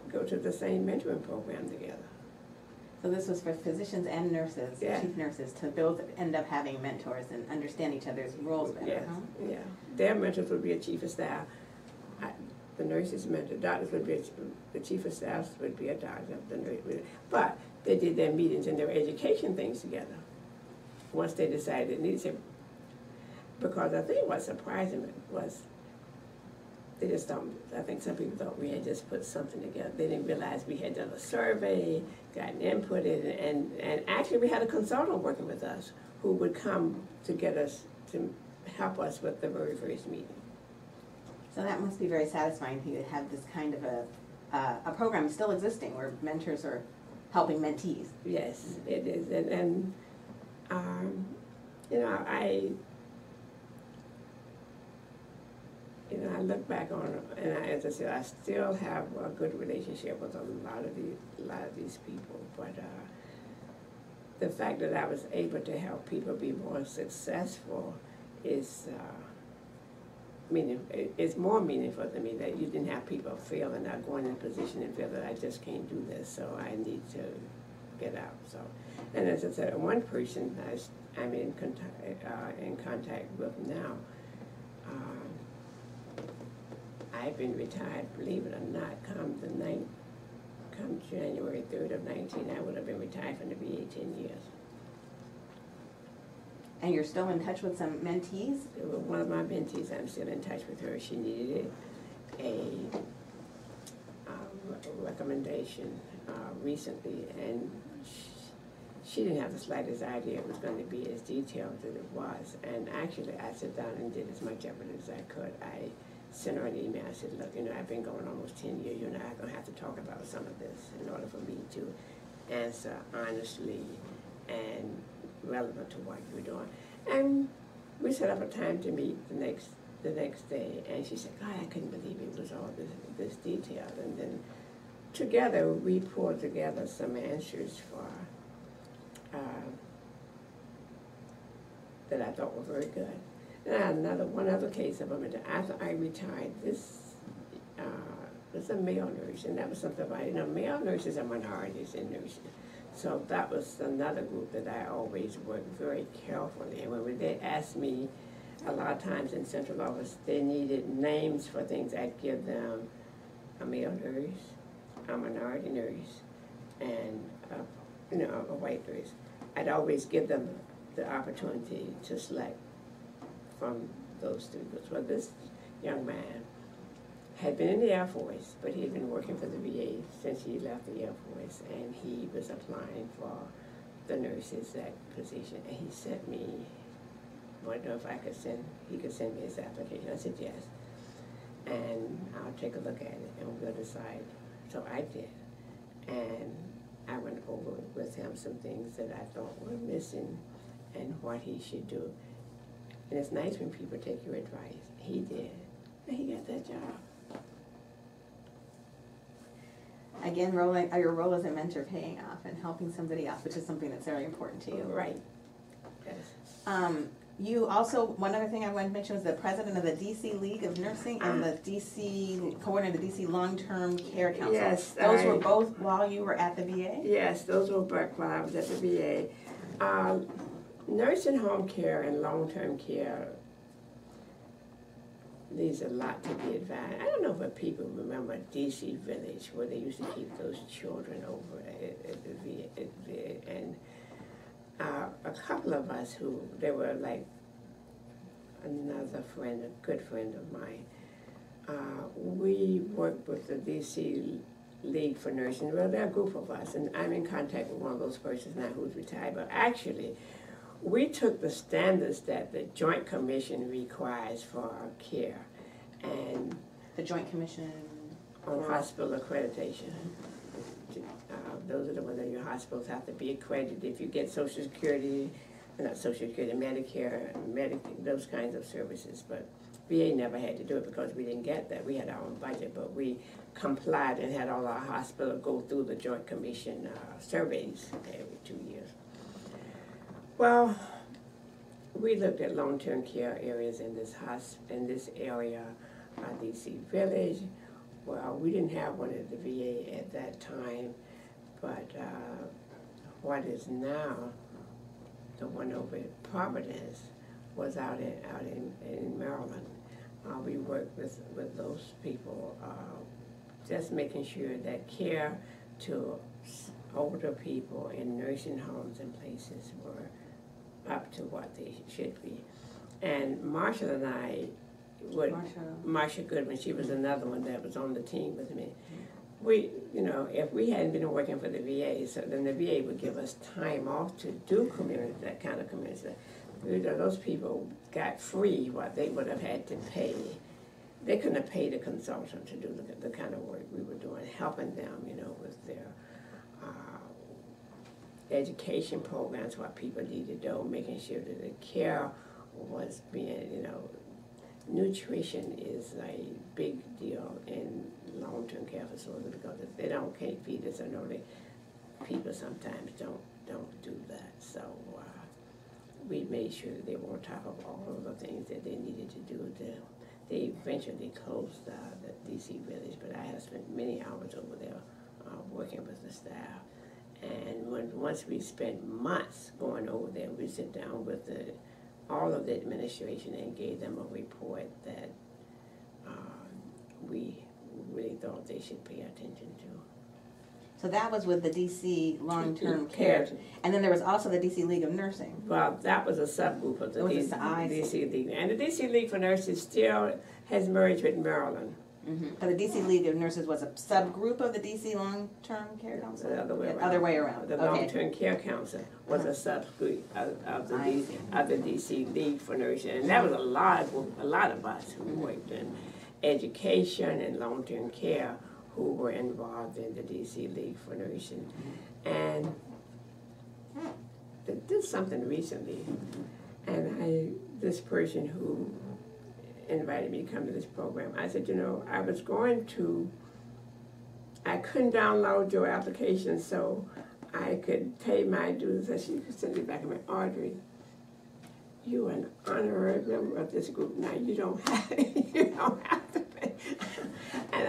the same mentoring program together? So this was for physicians and nurses, Yeah. chief nurses, to end up having mentors and understand each other's roles better, Yes, huh? yeah. Their mentors would be a chief of staff. The nurses' mentor, doctors would be, the chief of staff would be a doctor. But they did their meetings and their education things together once they decided it needed to. Because I think what surprised them was they just thought, I think some people thought we had just put something together. They didn't realize we had done a survey, gotten input in, and actually we had a consultant working with us who would come to get us, to help us with the very first meeting. So that must be very satisfying for you to have this kind of a program still existing where mentors are helping mentees. Yes, it is. And I look back on it, and as I said, I still have a good relationship with a lot of these people. But the fact that I was able to help people be more successful is it's more meaningful to me that you didn't have people feel and not going in a position and feel that I just can't do this, so I need to get out. So, and as I said, one person I'm in contact with now. I've been retired, believe it or not, come January 3rd of 19, I would have been retired from the VA 10 years. And you're still in touch with some mentees? One of my mentees, I'm still in touch with her. She needed a recommendation recently, and she didn't have the slightest idea it was going to be as detailed as it was. And actually, I sat down and did as much of it as I could. I sent her an email. I said, look, I've been going almost 10 years. You're not going to have to talk about some of this in order for me to answer honestly and relevant to what you're doing. And we set up a time to meet the next day, and she said, God, I couldn't believe it was all this detail. And then together we pulled together some answers for that I thought were very good. And I had one other case of them. After I retired, this was a male nurse, and that was something about, male nurses are minorities in nursing. So that was another group that I always worked very carefully. And when they asked me, a lot of times in central office, they needed names for things. I'd give them a male nurse, a minority nurse, and a white nurse. I'd always give them the opportunity to select from those two groups. Well, this young man had been in the Air Force, but he had been working for the VA since he left the Air Force, and he was applying for the nurses that position. And he sent me, wanted to know if he could send me his application. I said yes, and I'll take a look at it and we'll decide. So I did, and I went over with him some things that I thought were missing and what he should do. And it's nice when people take your advice. He did, and he got that job. Again, your role as a mentor paying off and helping somebody else, which is something that's very important to you. Right. Yes. You also, one other thing I wanted to mention was the president of the DC League of Nursing and the coordinator of the DC Long-Term Care Council. Yes. Those were both while you were at the VA? Yes, those were back while I was at the VA. Nursing home care and long-term care leaves a lot to be advised. I don't know if people remember DC Village, where they used to keep those children over at the VA. And a couple of us they were like another friend, a good friend of mine, we worked with the DC League for Nursing. Well, there are a group of us, and I'm in contact with one of those persons now who's retired, but actually, we took the standards that the Joint Commission requires for our care, and The Joint Commission on hospital accreditation. Those are the ones that your hospitals have to be accredited. If you get Social Security, not Social Security, Medicare, Medicaid, those kinds of services. But VA never had to do it because we didn't get that. We had our own budget, but we complied and had all our hospitals go through the Joint Commission surveys every 2 years. Well, we looked at long-term care areas in this area, DC Village. Well, we didn't have one at the VA at that time, but what is now the one over at Providence was out in Maryland. We worked with those people, just making sure that care to older people in nursing homes and places were up to what they should be. And Marshall and I Marsha Goodman, she was another one that was on the team with me. We, if we hadn't been working for the VA, so then the VA would give us time off to do that kind of community. Those people got free what they would have had to pay. They couldn't have paid a consultant to do the kind of work we were doing, helping them, with their education programs, what people needed to do, making sure that the care was being, nutrition is a big deal in long-term care facilities because if they can't feed us, I know people sometimes don't do that. So we made sure that they were on top of all of the things that they needed to do. They eventually closed the DC Village, but I have spent many hours over there working with the staff. And once we spent months going over there, we sit down with all of the administration and gave them a report that we really thought they should pay attention to. So that was with the DC Long-Term Care. And then there was also the DC League of Nursing. Well, that was a subgroup of the DC League. And the DC League for Nurses still has merged with Maryland. Mm-hmm. But the DC League of Nurses was a subgroup of the DC Long-Term Care Council? The other way around. Other way around. The Long-Term Care Council was a subgroup of the DC League for Nursing. And that was a lot of us who worked in. education and long-term care who were involved in the DC League for Nursing. And they did something recently, and this person who invited me to come to this program, I said, you know, I couldn't download your application so I could pay my dues. And she sent me back and went, Audrey, you are an honorary member of this group now. You don't have to pay. And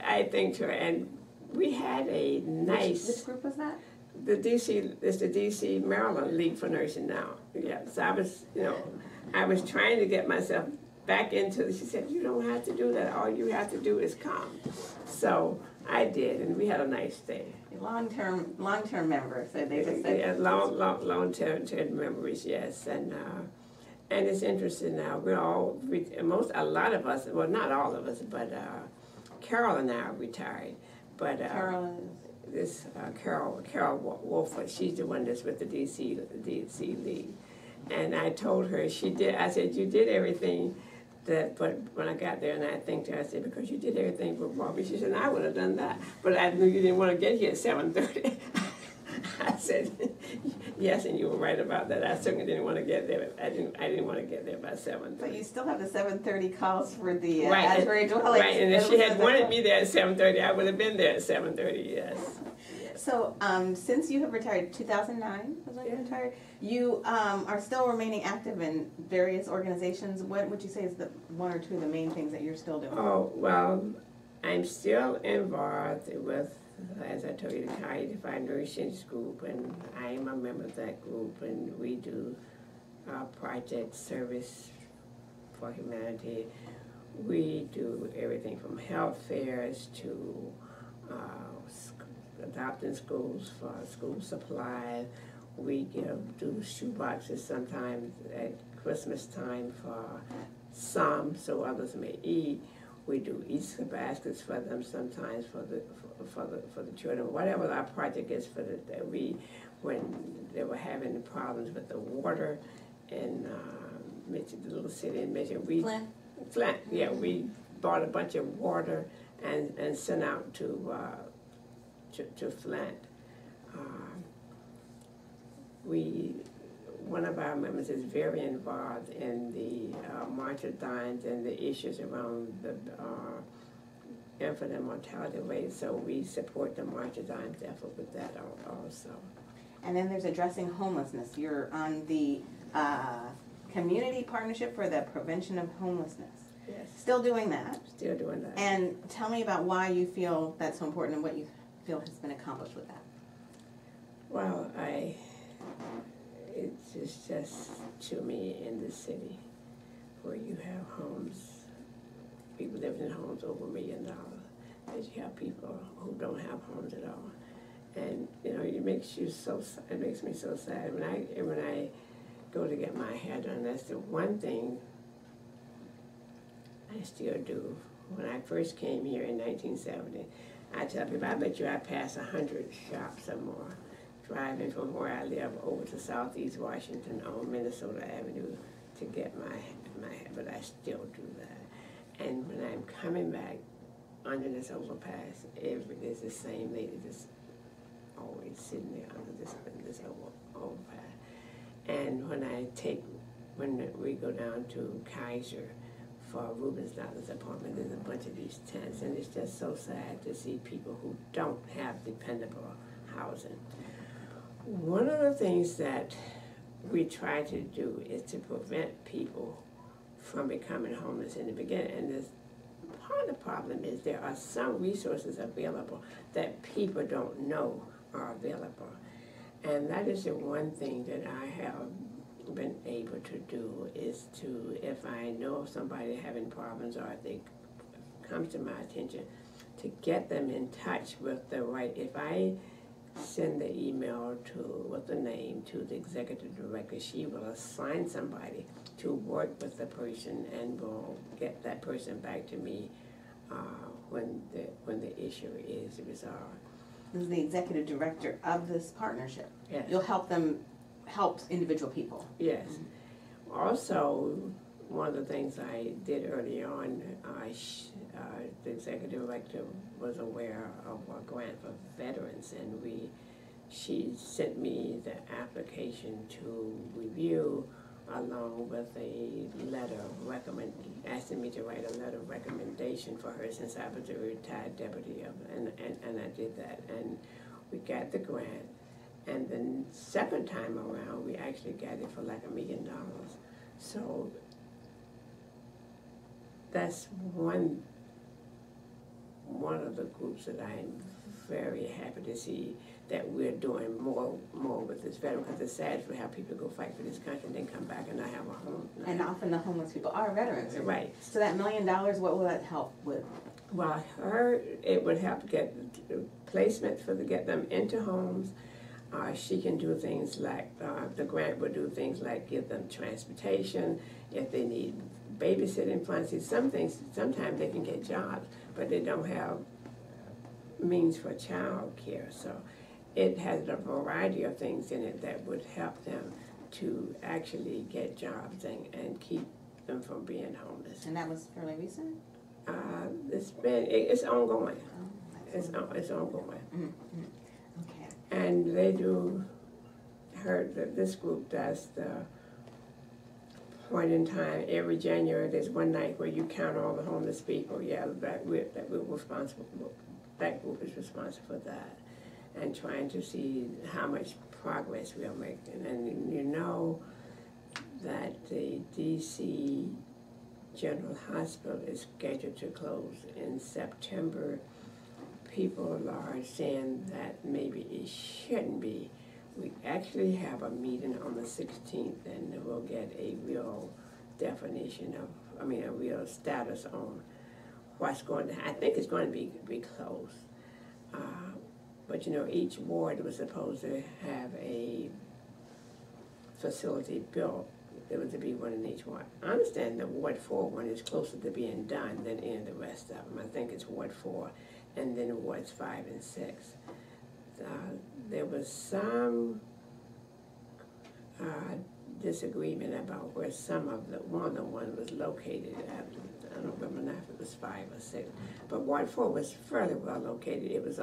I thanked her, and we had a nice. Which group was that? It's the DC Maryland League for Nursing now. Yeah, so I was trying to get myself back into it. She said, you don't have to do that. All you have to do is come. So I did, and we had a nice day. Long-term member, so they just said. Yeah, long-term memories, yes. And it's interesting now. A lot of us, well, not all of us, but Carol and I are retired. But Carol Wolford, she's the one that's with the DC League. And I told her, I said, you did everything but when I got there, and I thanked her, I said, because you did everything but Barbie. She said, I would have done that, but I knew you didn't want to get here at 7:30. I said, yes, and you were right about that. I certainly didn't want to get there. I didn't want to get there by 7:30. But you still have the 7:30 calls for the right, Asbury Dwellings. Right, and if she had wanted me there at 7:30, I would have been there at 7:30, yes. So, since you have retired, 2009 was when you retired, you are still remaining active in various organizations. What would you say is the one or two of the main things that you're still doing? Oh, well, I'm still involved with, as I told you, the Untitled Nursing group, and I am a member of that group, and we do project service for humanity. We do everything from health fairs to adopting schools for school supplies. We do shoe boxes sometimes at Christmas time for some, so others may eat. We do Easter baskets for them sometimes for the children. Whatever our project is for when they were having problems with the water in the little city in Michigan, Flint. Yeah, we bought a bunch of water and sent out to Flint. One of our members is very involved in the March of Dimes and the issues around the infant and mortality rate, so we support the March of Dimes effort with that also. And then there's addressing homelessness. You're on the Community Partnership for the Prevention of Homelessness. Yes. Still doing that. Still doing that. And tell me about why you feel that's so important and what you feel has been accomplished with that. Well, it's just to me in the city where you have homes, people living in homes over $1 million, that you have people who don't have homes at all. And it makes me so sad. When I go to get my hair done, that's the one thing I still do. When I first came here in 1970, I tell people, I bet you I pass 100 shops or more, driving from where I live over to Southeast Washington on Minnesota Avenue to get my hair, but I still do that. And when I'm coming back under this overpass, there's the same lady just always sitting there under this overpass. And when we go down to Kaiser for Ruben's daughter's apartment, there's a bunch of these tents, and it's just so sad to see people who don't have dependable housing. One of the things that we try to do is to prevent people from becoming homeless in the beginning, and part of the problem is there are some resources available that people don't know are available. And that is the one thing that I have been able to do, is to, if I know of somebody having problems or if they come to my attention, to get them in touch with the right, if I send the email with the name to the executive director, she will assign somebody to work with the person and will get that person back to me when the issue is resolved. This is the executive director of this partnership. Yes. You'll help individual people. Yes. Mm-hmm. Also, one of the things I did early on, the executive director was aware of a grant for veterans, and she sent me the application to review, along with a letter asking me to write a letter of recommendation for her, since I was a retired deputy and I did that, and we got the grant. And then second time around, we actually got it for like $1 million. So that's one of the groups that I'm very happy to see that we're doing more with this veteran, because it's sad for how people go fight for this country and then come back and not have a home. And often the homeless people are veterans. Right. So that $1 million, what will that help with? Well, it would help get placement to get them into homes. She can do things like, the grant would do things like give them transportation, if they need babysitting funds. Sometimes they can get jobs, but they don't have means for child care. So it has a variety of things in it that would help them to actually get jobs and keep them from being homeless. And that was fairly recent? It's ongoing. Oh, It's ongoing. Mm-hmm. Okay. And they do, this group does the point in time, every January, there's one night where you count all the homeless people. Yeah, that we're responsible, that group is responsible for that, and trying to see how much progress we are making. And you know that the D.C. General Hospital is scheduled to close in September. People are saying that maybe it shouldn't be. We actually have a meeting on the 16th, and we'll get a real definition of, a real status on what's going to, I think it's going to be closed. But you know, each ward was supposed to have a facility built. There was to be one in each ward. I understand the Ward 4 one is closer to being done than in the rest of them. I think it's Ward 4, and then Wards 5 and 6. There was some disagreement about where one of the one was located. I don't remember now if it was 5 or 6, but Ward 4 was fairly well located. It's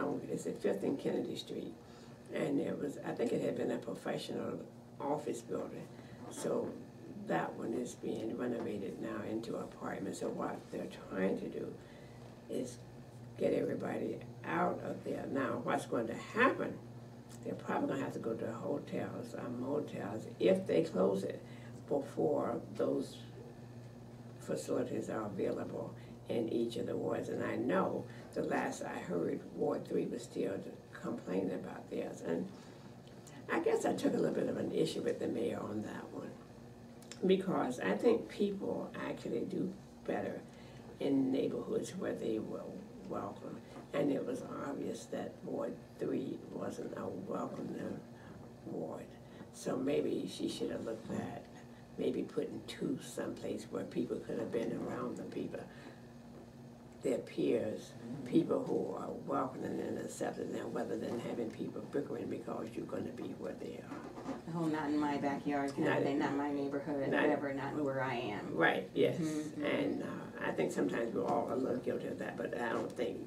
at 5th and Kennedy Street, and I think it had been a professional office building. So that one is being renovated now into apartments. So what they're trying to do is get everybody out of there. Now, what's going to happen, they're probably going to have to go to hotels or motels if they close it before those facilities are available in each of the wards. And I know the last I heard, Ward 3 was still complaining about theirs. And I guess I took a little bit of an issue with the mayor on that one, because I think people actually do better in neighborhoods where they will welcome. And it was obvious that Ward 3 wasn't a welcoming ward. So maybe she should have looked at maybe putting 2 someplace where people could have been around the people, their peers, people who are welcoming and accepting them, rather than having people bickering because you're going to be where they are. The whole not in my backyard kind of thing, not my neighborhood, whatever, not where I am. Right, yes. Mm-hmm. And I think sometimes we're all a little guilty of that, but I don't think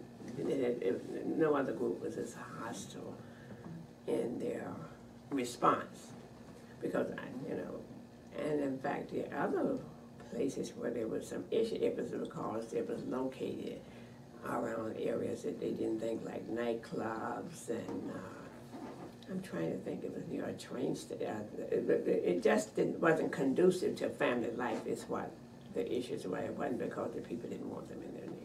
no other group was as hostile in their response. Because, and in fact, the other places where there was some issue, it was because it was located around areas that they didn't think, like nightclubs, and I'm trying to think, it was near a train station. It just wasn't conducive to family life is what the issues were. It wasn't because the people didn't want them in their neighborhood.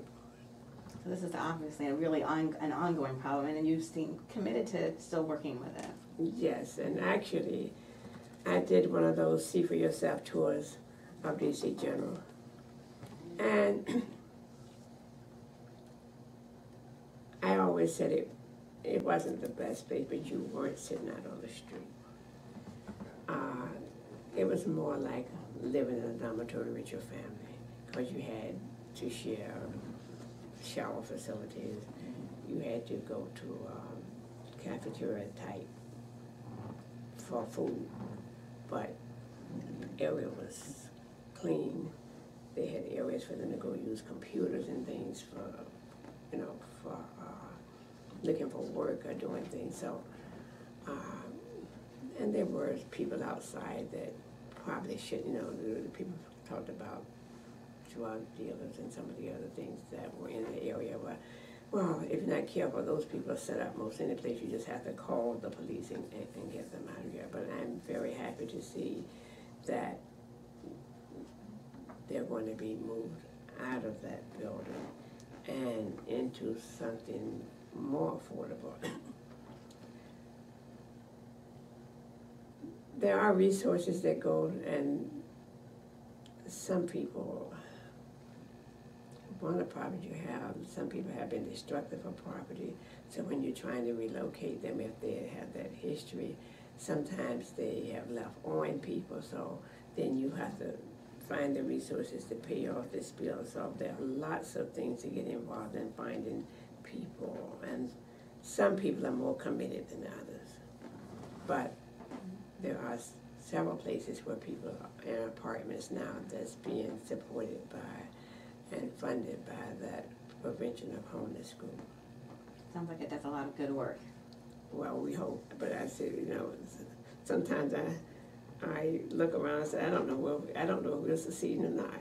So this is obviously a really an ongoing problem, and you seem committed to still working with it. Yes, and actually, I did one of those see for yourself tours of DC General. And I always said it wasn't the best place, but you weren't sitting out on the street. It was more like living in a dormitory with your family, because you had to share shower facilities. You had to go to cafeteria type for food, but area was clean. they had areas for them to go use computers and things for, you know, for looking for work or doing things. So, and there were people outside that probably should, you know, the people talked about drug dealers and some of the other things that were in the area where, well, if you're not careful, those people are set up most any place. You just have to call the police and get them out of here. But I'm very happy to see that they're going to be moved out of that building and into something more affordable. There are resources that go, and some people, one of the problems you have, some people have been destructive of property, so when you're trying to relocate them, if they have that history, sometimes they have left on people, so then you have to find the resources to pay off this bill. So there are lots of things to get involved in finding people, and some people are more committed than others. But there are several places where people are in apartments now that's being supported by and funded by that Prevention of Homeless group. Sounds like it does a lot of good work. Well, we hope, but I said, you know, sometimes I look around and say, I don't know if we'll succeed or not.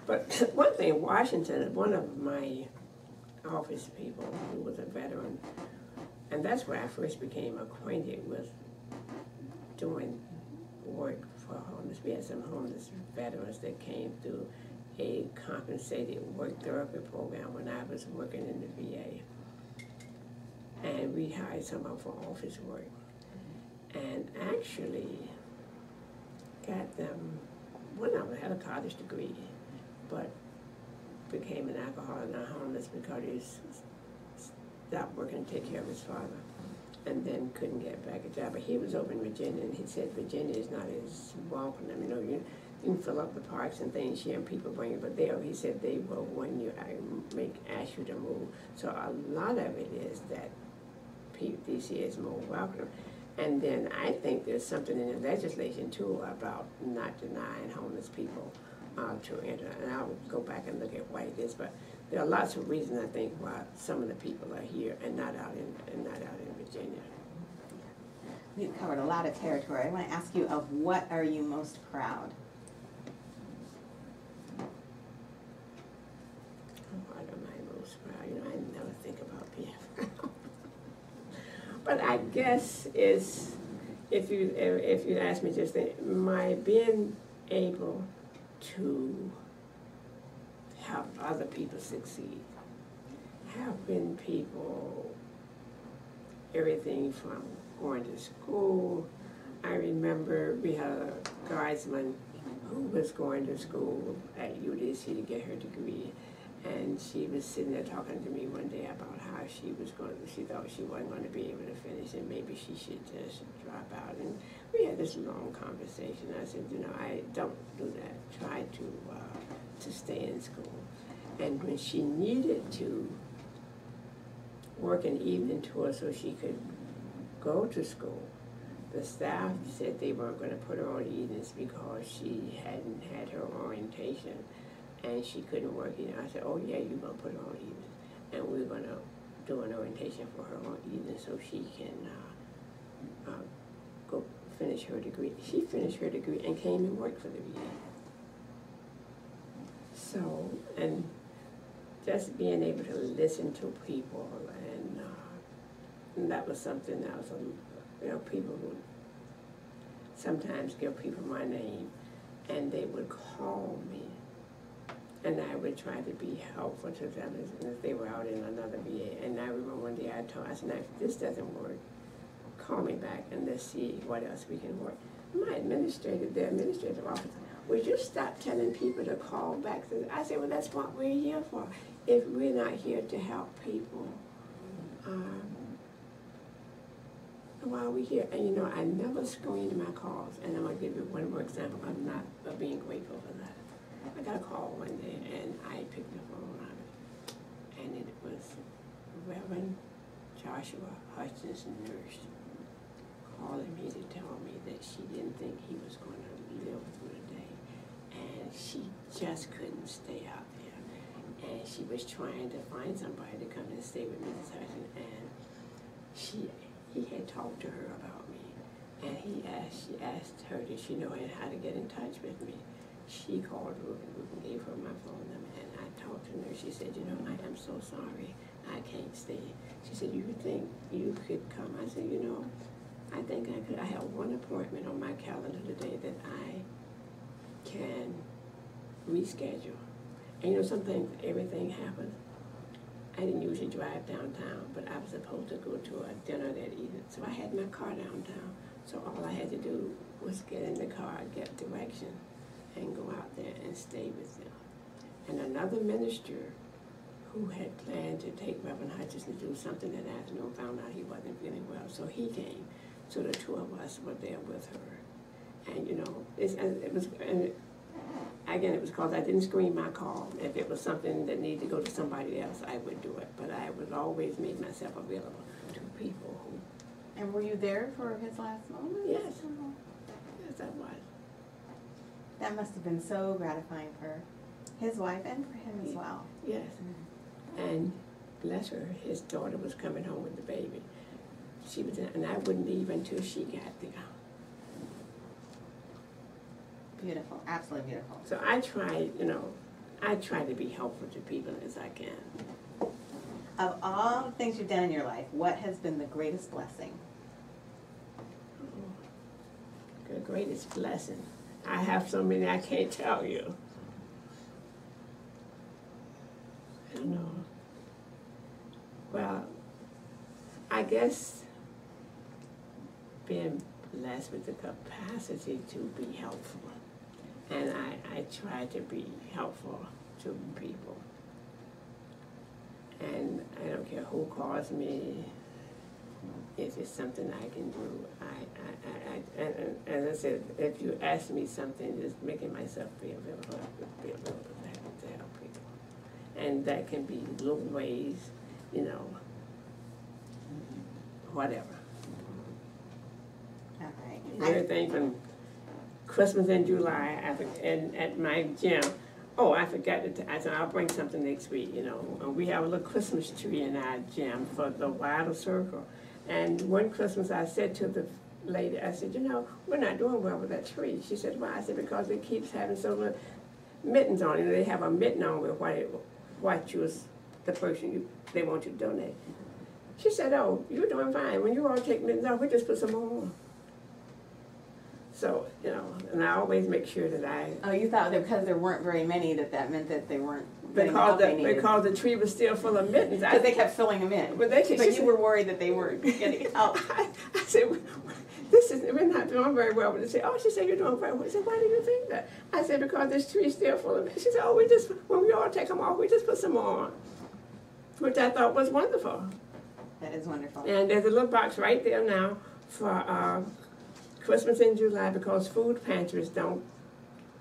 But one thing, Washington, one of my office people who was a veteran, and that's where I first became acquainted with doing work for homeless. We had some homeless veterans that came through a compensated work therapy program when I was working in the VA. And we hired someone for office work. And actually got them, one of them had a college degree, but became an alcoholic and homeless because he stopped working to take care of his father, and then couldn't get back a job. But he was over in Virginia, and he said Virginia is not as welcoming. You know, you can fill up the parks and things here, and people bring it, but there, he said they will when you ask you to move. So a lot of it is that DC is more welcome. And then I think there's something in the legislation too about not denying homeless people to enter. And I'll go back and look at why it is, but there are lots of reasons I think why some of the people are here and not out in Virginia. We've covered a lot of territory. I want to ask you, of what are you most proud? What am I most proud? You know, I never think about being proud. But I guess is, if you ask me just my being able to help other people succeed, helping people, everything from going to school. I remember we had a guardsman who was going to school at UDC to get her degree. And she was sitting there talking to me one day about how she thought she wasn't going to be able to finish and maybe she should just drop out. And we had this long conversation. I said, you know, I don't do that. Try to stay in school. And when she needed to work an evening tour so she could go to school, the staff said they weren't going to put her on evenings because she hadn't had her orientation. And she couldn't work, you know. I said, oh yeah, you're gonna put her on evenings. And we're gonna do an orientation for her on evenings so she can go finish her degree. She finished her degree and came and worked for the VA. So, and just being able to listen to people, and that was something that was, you know, people would sometimes give people my name and they would call me. And I would try to be helpful to them if they were out in another VA. And I remember one day I said, if this doesn't work, call me back and let's see what else we can work. The administrative office, would you stop telling people to call back? I said, well, that's what we're here for. If we're not here to help people, why are we here? And you know, I never screened my calls. And I'm gonna give you one more example of being grateful for that. I got a call one day, and I picked the phone up, and it was Reverend Joshua Hutchins' nurse calling me to tell me that she didn't think he was going to live through the day, and she just couldn't stay out there. And she was trying to find somebody to come and stay with Mrs. Hudson, and he had talked to her about me, and she asked her, did she know how to get in touch with me? She called Ruben gave her my phone number, and I talked to her. She said, you know, I am so sorry, I can't stay. She said, you think you could come? I said, you know, I think I could. I have one appointment on my calendar today that I can reschedule. And you know something, everything happened. I didn't usually drive downtown, but I was supposed to go to a dinner that evening. So I had my car downtown. So all I had to do was get in the car, get direction, and go out there and stay with them. And another minister who had planned to take Reverend Hutchins to do something that afternoon found out he wasn't feeling well. So he came. So the two of us were there with her. And you know, it was because I didn't screen my call. If it was something that needed to go to somebody else, I would do it. But I would always make myself available to people who... And were you there for his last moment? Yes. Yes, I was. That must have been so gratifying for his wife and for him as well. Yes. And bless her, his daughter was coming home with the baby. She was in, and I wouldn't leave until she got there. Beautiful, absolutely beautiful. So I try to be helpful to people as I can. Of all the things you've done in your life, what has been the greatest blessing? The greatest blessing. I have so many I can't tell you. I don't know. Well, I guess being blessed with the capacity to be helpful. And I try to be helpful to people. And I don't care who calls me, if it's something I can do. And as I said, if you ask me something, just making myself be available to help people. And that can be little ways, you know, whatever. All right. Everything from Christmas in July, and at my gym. Oh, I forgot to I said I'll bring something next week, you know. We have a little Christmas tree in our gym for the wider circle. And one Christmas I said to the lady, I said, you know, we're not doing well with that tree. She said, why? I said, because it keeps having so many mittens on it. They have a mitten on with what you was the person they want you to donate. She said, oh, you're doing fine. When you all take mittens off, we just put some more on. So, you know, and I always make sure that I... Oh, you thought that because there weren't very many that meant that they weren't getting the help they needed. Because the tree was still full of mittens. Because they kept filling them in. But you were worried that they weren't getting help. I said, we're not doing very well. But they said, oh, she said, you're doing very well. I said, why do you think that? I said, because this tree is still full of mittens. She said, oh, when we all take them off, we just put some more on. Which I thought was wonderful. That is wonderful. And there's a little box right there now for... Christmas in July, because food pantries don't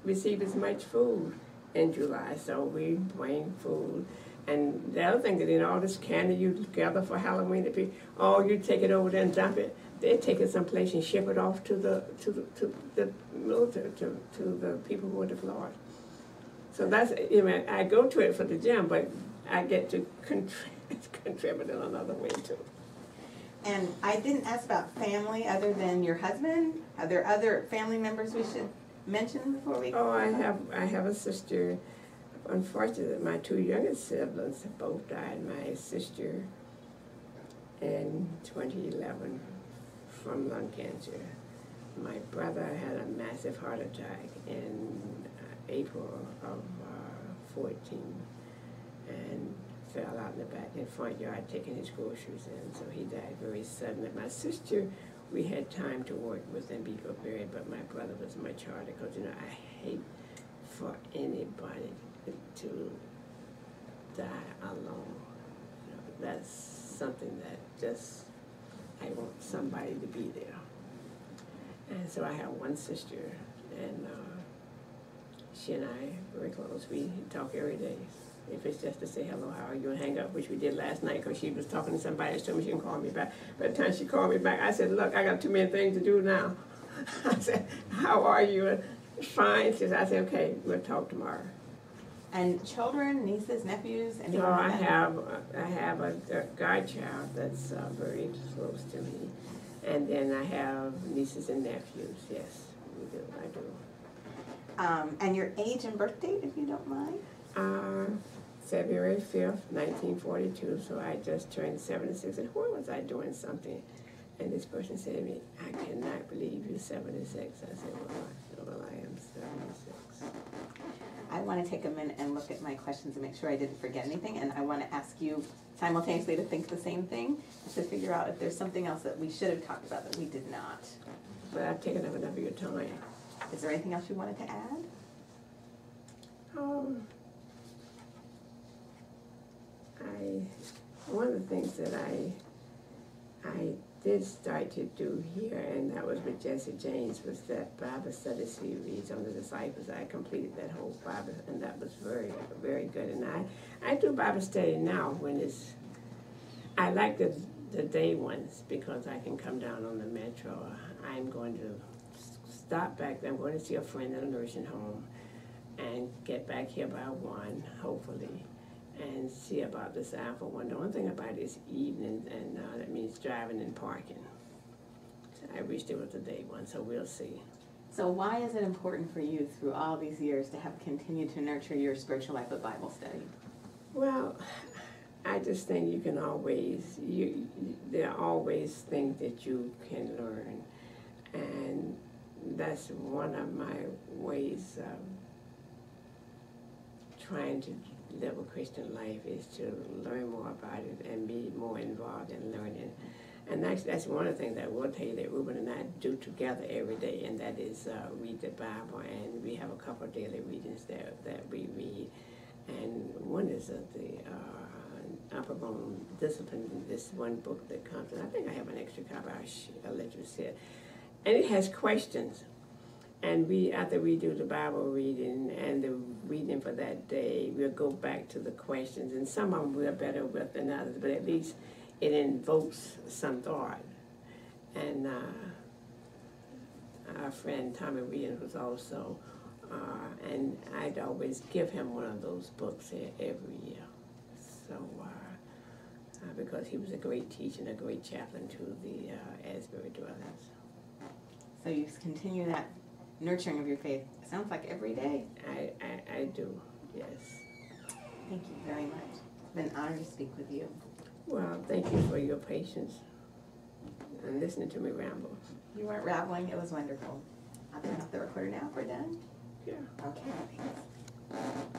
receive as much food in July, so we bring food. And the other thing that in all this candy you gather for Halloween, you take it over there and dump it. They take it someplace and ship it off to the military, to the people who are deployed. So that's, you know, I go to it for the gym, but I get to contribute in another way too. And I didn't ask about family other than your husband. Are there other family members we should mention before we go? Oh, I have a sister. Unfortunately, my two youngest siblings have both died. My sister in 2011 from lung cancer. My brother had a massive heart attack in April of 14 and fell out in the back in the front yard taking his groceries in, so he died very suddenly. My sister, we had time to work with and be prepared, but my brother was much harder because, you know, I hate for anybody to die alone. You know, that's something that just, I want somebody to be there. And so I have one sister, and she and I are very close. We talk every day. If it's just to say hello, how are you, and hang up, which we did last night because she was talking to somebody and told me she can call me back. By the time she called me back, I said, look, I got too many things to do now. I said, how are you? And fine. She said, I said, okay, we'll talk tomorrow. And children, nieces, nephews, anything So like that? I have a godchild that's very close to me. And then I have nieces and nephews, yes, I do. And your age and birth date, if you don't mind? February 5th, 1942, so I just turned 76. And where was I doing something? And this person said to me, I cannot believe you're 76. I said, well, I am 76. I want to take a minute and look at my questions and make sure I didn't forget anything, and I want to ask you simultaneously to think the same thing, to figure out if there's something else that we should have talked about that we did not. But I've taken up enough of your time. Is there anything else you wanted to add? One of the things that I did start to do here, and that was with Jesse James, was that Bible study series on the disciples. I completed that whole Bible, and that was very, very good. And I do Bible study now when I like the day ones because I can come down on the metro. I'm going to stop back there. I'm going to see a friend in a nursing home and get back here by 1, hopefully, and see about this Alpha one. The only thing about it is evening, and that means driving and parking. So I wish there was a day one, so we'll see. So why is it important for you through all these years to have continued to nurture your spiritual life of Bible study? Well, I just think you can always, there are always things that you can learn. And that's one of my ways of trying to live a Christian life, is to learn more about it and be more involved in learning. And that's one of the things that I will tell you that Ruben and I do together every day, and that is read the Bible. And we have a couple of daily readings that we read. And one is the Upper Bone Discipline, this one book that comes, and I think I have an extra copy, I'll let you see it. And it has questions. And after we do the Bible reading and the reading for that day, we'll go back to the questions. And some of them we're better with than others, but at least it invokes some thought. And our friend Tommy Williams was also, and I'd always give him one of those books every year. So, because he was a great teacher and a great chaplain to the Asbury Dwellings. So you continue that nurturing of your faith, it sounds like every day. I do, yes. Thank you very much. It's been an honor to speak with you. Well, thank you for your patience and listening to me ramble. You weren't rambling, it was wonderful. I'll turn off the recorder now if we're done. Yeah. Okay, thanks.